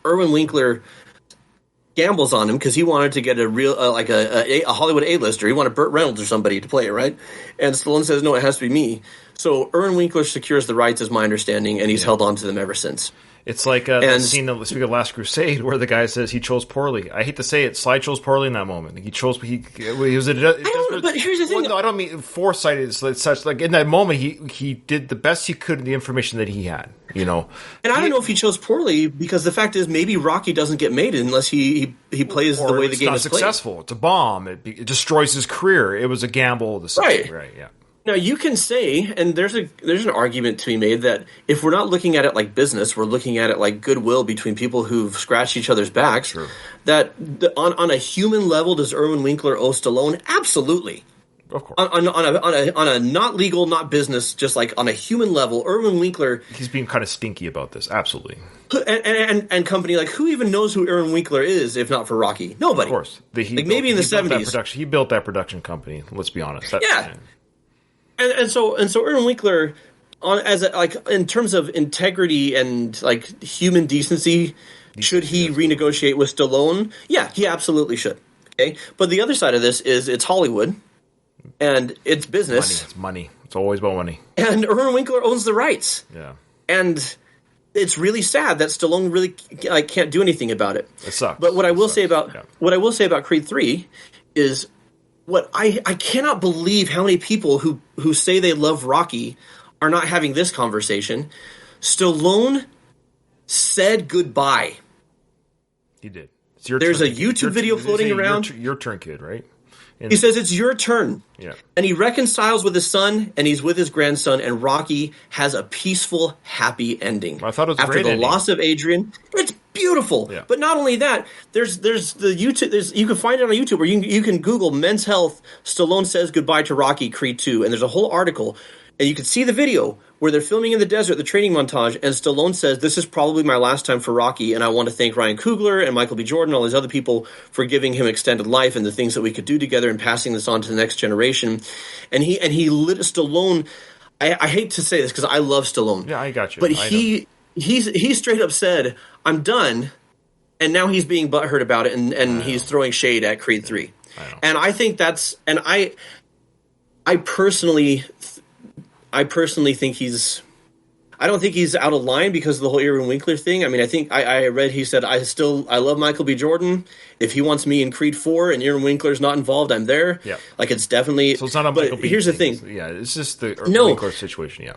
[SPEAKER 3] Erwin Winkler gambles on him because he wanted to get a real a Hollywood A-lister. He wanted Burt Reynolds or somebody to play it, right? And Stallone says, no, it has to be me. So Erwin Winkler secures the rights, is my understanding, and he's held on to them ever since.
[SPEAKER 2] It's like the scene of speaking of Last Crusade where the guy says he chose poorly. I hate to say it, Sly chose poorly in that moment. He was
[SPEAKER 3] but here's the thing.
[SPEAKER 2] Well, no, I don't mean foresighted. It's such like in that moment he did the best he could with the information that he had. And
[SPEAKER 3] I don't know if he chose poorly because the fact is maybe Rocky doesn't get made unless he plays the way the game is played.
[SPEAKER 2] It's not successful. It's a bomb. It destroys his career. It was a gamble. Right. Yeah.
[SPEAKER 3] Now you can say, and there's an argument to be made that if we're not looking at it like business, we're looking at it like goodwill between people who've scratched each other's backs.
[SPEAKER 2] Sure.
[SPEAKER 3] That on a human level, does Erwin Winkler owe Stallone? Absolutely.
[SPEAKER 2] Of course.
[SPEAKER 3] On a not legal, not business, just like on a human level, Erwin Winkler.
[SPEAKER 2] He's being kind of stinky about this. Absolutely.
[SPEAKER 3] And company, like, who even knows who Erwin Winkler is if not for Rocky? Nobody.
[SPEAKER 2] Of course.
[SPEAKER 3] Maybe in the 70s.
[SPEAKER 2] He built that production company. Let's be honest.
[SPEAKER 3] And so Erwin Winkler, in terms of integrity and like human decency, should he renegotiate with Stallone? Yeah, he absolutely should. Okay, but the other side of this is it's Hollywood, and it's business.
[SPEAKER 2] It's money. It's always about money.
[SPEAKER 3] And Erwin Winkler owns the rights.
[SPEAKER 2] Yeah,
[SPEAKER 3] and it's really sad that Stallone really can't do anything about it.
[SPEAKER 2] It sucks.
[SPEAKER 3] But what I will say about Creed 3 is. I cannot believe how many people who say they love Rocky are not having this conversation. Stallone said goodbye.
[SPEAKER 2] He did.
[SPEAKER 3] There's a YouTube video floating around.
[SPEAKER 2] Your turn, kid, right?
[SPEAKER 3] He says it's your turn.
[SPEAKER 2] Yeah.
[SPEAKER 3] And he reconciles with his son, and he's with his grandson, and Rocky has a peaceful, happy ending.
[SPEAKER 2] I thought it was
[SPEAKER 3] after the loss of Adrian. It's beautiful.
[SPEAKER 2] Yeah.
[SPEAKER 3] But not only that, there's the YouTube. You can find it on YouTube, or you can Google Men's Health. Stallone says goodbye to Rocky Creed 2, and there's a whole article, and you can see the video where they're filming in the desert, the training montage, and Stallone says, this is probably my last time for Rocky, and I want to thank Ryan Coogler and Michael B. Jordan and all these other people for giving him extended life and the things that we could do together and passing this on to the next generation. And he lit Stallone. I hate to say this because I love Stallone.
[SPEAKER 2] Yeah, I got you.
[SPEAKER 3] But he straight up said, I'm done, and now he's being butthurt about it, and he's throwing shade at Creed 3. And I think that's – and I personally think I don't think he's out of line because of the whole Irwin Winkler thing. I mean, I think I read he said, I love Michael B. Jordan. If he wants me in Creed 4 and Irwin Winkler's not involved, I'm there.
[SPEAKER 2] Yeah.
[SPEAKER 3] Like, it's definitely...
[SPEAKER 2] So it's not a Michael B.
[SPEAKER 3] Here's
[SPEAKER 2] thing.
[SPEAKER 3] the thing.
[SPEAKER 2] Yeah, it's just the
[SPEAKER 3] No.
[SPEAKER 2] Winkler situation. Yeah.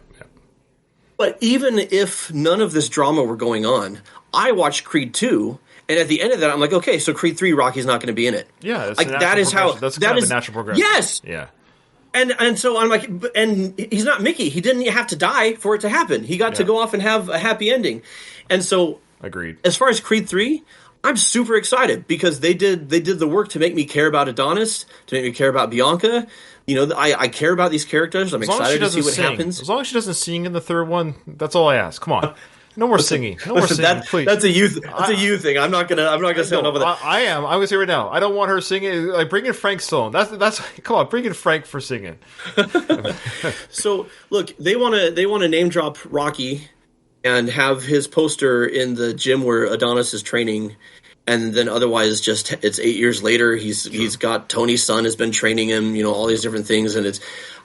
[SPEAKER 3] But even if none of this drama were going on, I watched Creed 2, and at the end of that, I'm like, okay, so Creed 3, Rocky's not going to be in it.
[SPEAKER 2] Yeah, that's
[SPEAKER 3] like, that is how...
[SPEAKER 2] That's
[SPEAKER 3] that
[SPEAKER 2] kind of
[SPEAKER 3] is,
[SPEAKER 2] a natural progression.
[SPEAKER 3] Yes!
[SPEAKER 2] Yeah.
[SPEAKER 3] And so I'm like, and he's not Mickey. He didn't have to die for it to happen. He got to go off and have a happy ending. And so,
[SPEAKER 2] agreed.
[SPEAKER 3] As far as Creed 3, I'm super excited because they did the work to make me care about Adonis, to make me care about Bianca. You know, I care about these characters. I'm excited to see what happens.
[SPEAKER 2] As long as she doesn't sing in the third one, that's all I ask. Come on. No more singing. No more singing, please.
[SPEAKER 3] That's a you thing. I'm not gonna say enough of that.
[SPEAKER 2] I am. I'm gonna say right now. I don't want her singing. Like, bring in Frank Stone. That's. Come on, bring in Frank for singing.
[SPEAKER 3] So look, they want to name drop Rocky, and have his poster in the gym where Adonis is training, and then otherwise just it's 8 years later. He's got Tony's son has been training him. You know, all these different things, and it's.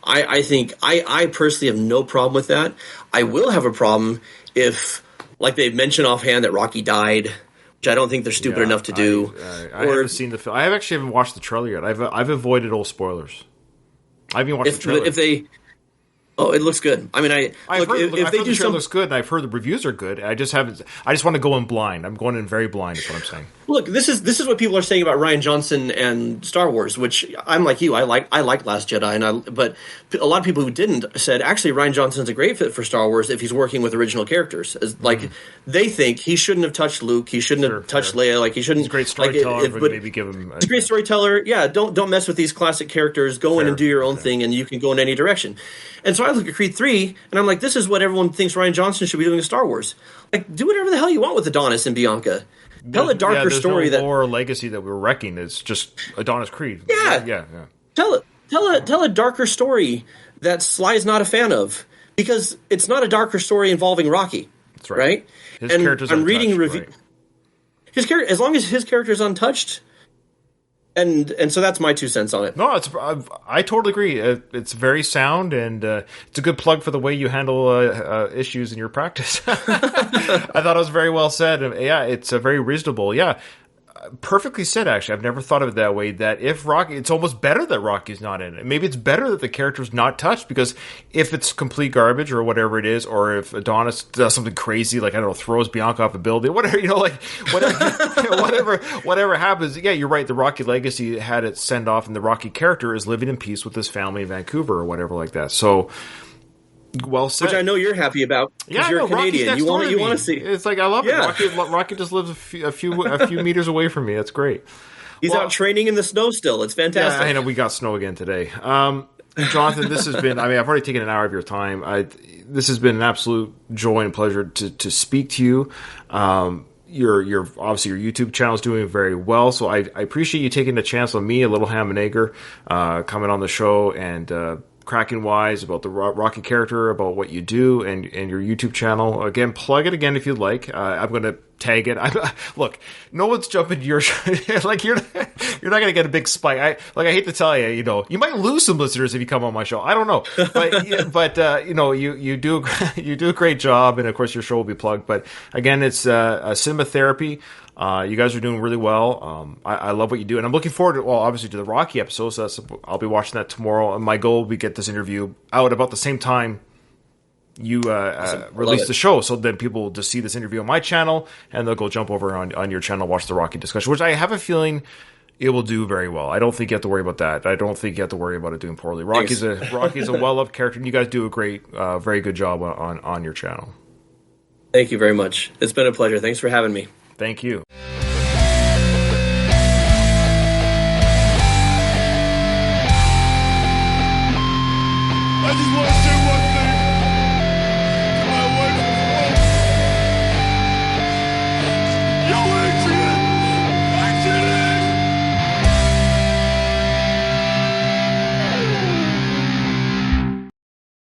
[SPEAKER 3] I think I personally have no problem with that. I will have a problem if, like they mentioned offhand, that Rocky died, which I don't think they're stupid enough to do.
[SPEAKER 2] I haven't seen the film. I haven't watched the trailer yet. I've avoided all spoilers. I haven't watched the trailer. It looks good. I mean, if they do the trailer looks good, and I've heard the reviews are good. I just want to go in blind. I'm going in very blind. Is what I'm saying. Look,
[SPEAKER 3] this is what people are saying about Rian Johnson and Star Wars, which I'm like you. I like Last Jedi, but a lot of people who didn't said actually Rian Johnson's a great fit for Star Wars if he's working with original characters. They think he shouldn't have touched Luke. He shouldn't have touched Leia. Like he shouldn't.
[SPEAKER 2] He's a great storyteller. But maybe give him.
[SPEAKER 3] He's a great storyteller. Yeah, don't mess with these classic characters. Go in and do your own thing, and you can go in any direction. And so I look at Creed 3, and I'm like, this is what everyone thinks Rian Johnson should be doing in Star Wars. Like, do whatever the hell you want with Adonis and Bianca. Tell a darker story.
[SPEAKER 2] No lore legacy that we're wrecking. It's just Adonis Creed.
[SPEAKER 3] Yeah. Tell a darker story that Sly's not a fan of, because it's not a darker story involving Rocky.
[SPEAKER 2] That's right. His character's untouched. I'm reading review.
[SPEAKER 3] Right. His character, as long as his character is untouched. And so that's my 2 cents on it.
[SPEAKER 2] No, I totally agree. It's very sound, and it's a good plug for the way you handle issues in your practice. I thought it was very well said. Yeah, it's very reasonable. Yeah, perfectly said, actually. I've never thought of it that way, that if Rocky... It's almost better that Rocky's not in it. Maybe it's better that the character's not touched, because if it's complete garbage or whatever it is, or if Adonis does something crazy, like, I don't know, throws Bianca off a building, whatever, whatever happens, yeah, you're right, the Rocky legacy had it send off, and the Rocky character is living in peace with his family in Vancouver or whatever like that. So... Well said.
[SPEAKER 3] Which I know you're happy about because you're a Canadian. You want to see.
[SPEAKER 2] It's like I love it. Rocky just lives a few meters away from me. That's great.
[SPEAKER 3] He's out training in the snow still. It's fantastic.
[SPEAKER 2] Yeah, I know we got snow again today. Jonathan, this has been. I mean, I've already taken an hour of your time. This has been an absolute joy and pleasure to speak to you. Your obviously your YouTube channel is doing very well, so I appreciate you taking a chance on me, a little ham and egger, coming on the show and. Cracking wise about the Rocky character, about what you do, and your YouTube channel. Again, plug it again if you'd like. I'm going to tag it. Look, no one's jumping to your like you're not going to get a big spike. I hate to tell you, you might lose some listeners if you come on my show. I don't know, but you do a great job, and of course your show will be plugged. But again, it's cinema therapy. You guys are doing really well. I love what you do, and I'm looking forward to, obviously, to the Rocky episode. So I'll be watching that tomorrow. And my goal will be to get this interview out about the same time you release the show, so then people will just see this interview on my channel, and they'll go jump over on your channel, watch the Rocky discussion, which I have a feeling it will do very well. I don't think you have to worry about that. I don't think you have to worry about it doing poorly. Rocky's a well-loved character, and you guys do a great, very good job on your channel.
[SPEAKER 3] Thank you very much. It's been a pleasure. Thanks for having me.
[SPEAKER 2] Thank you.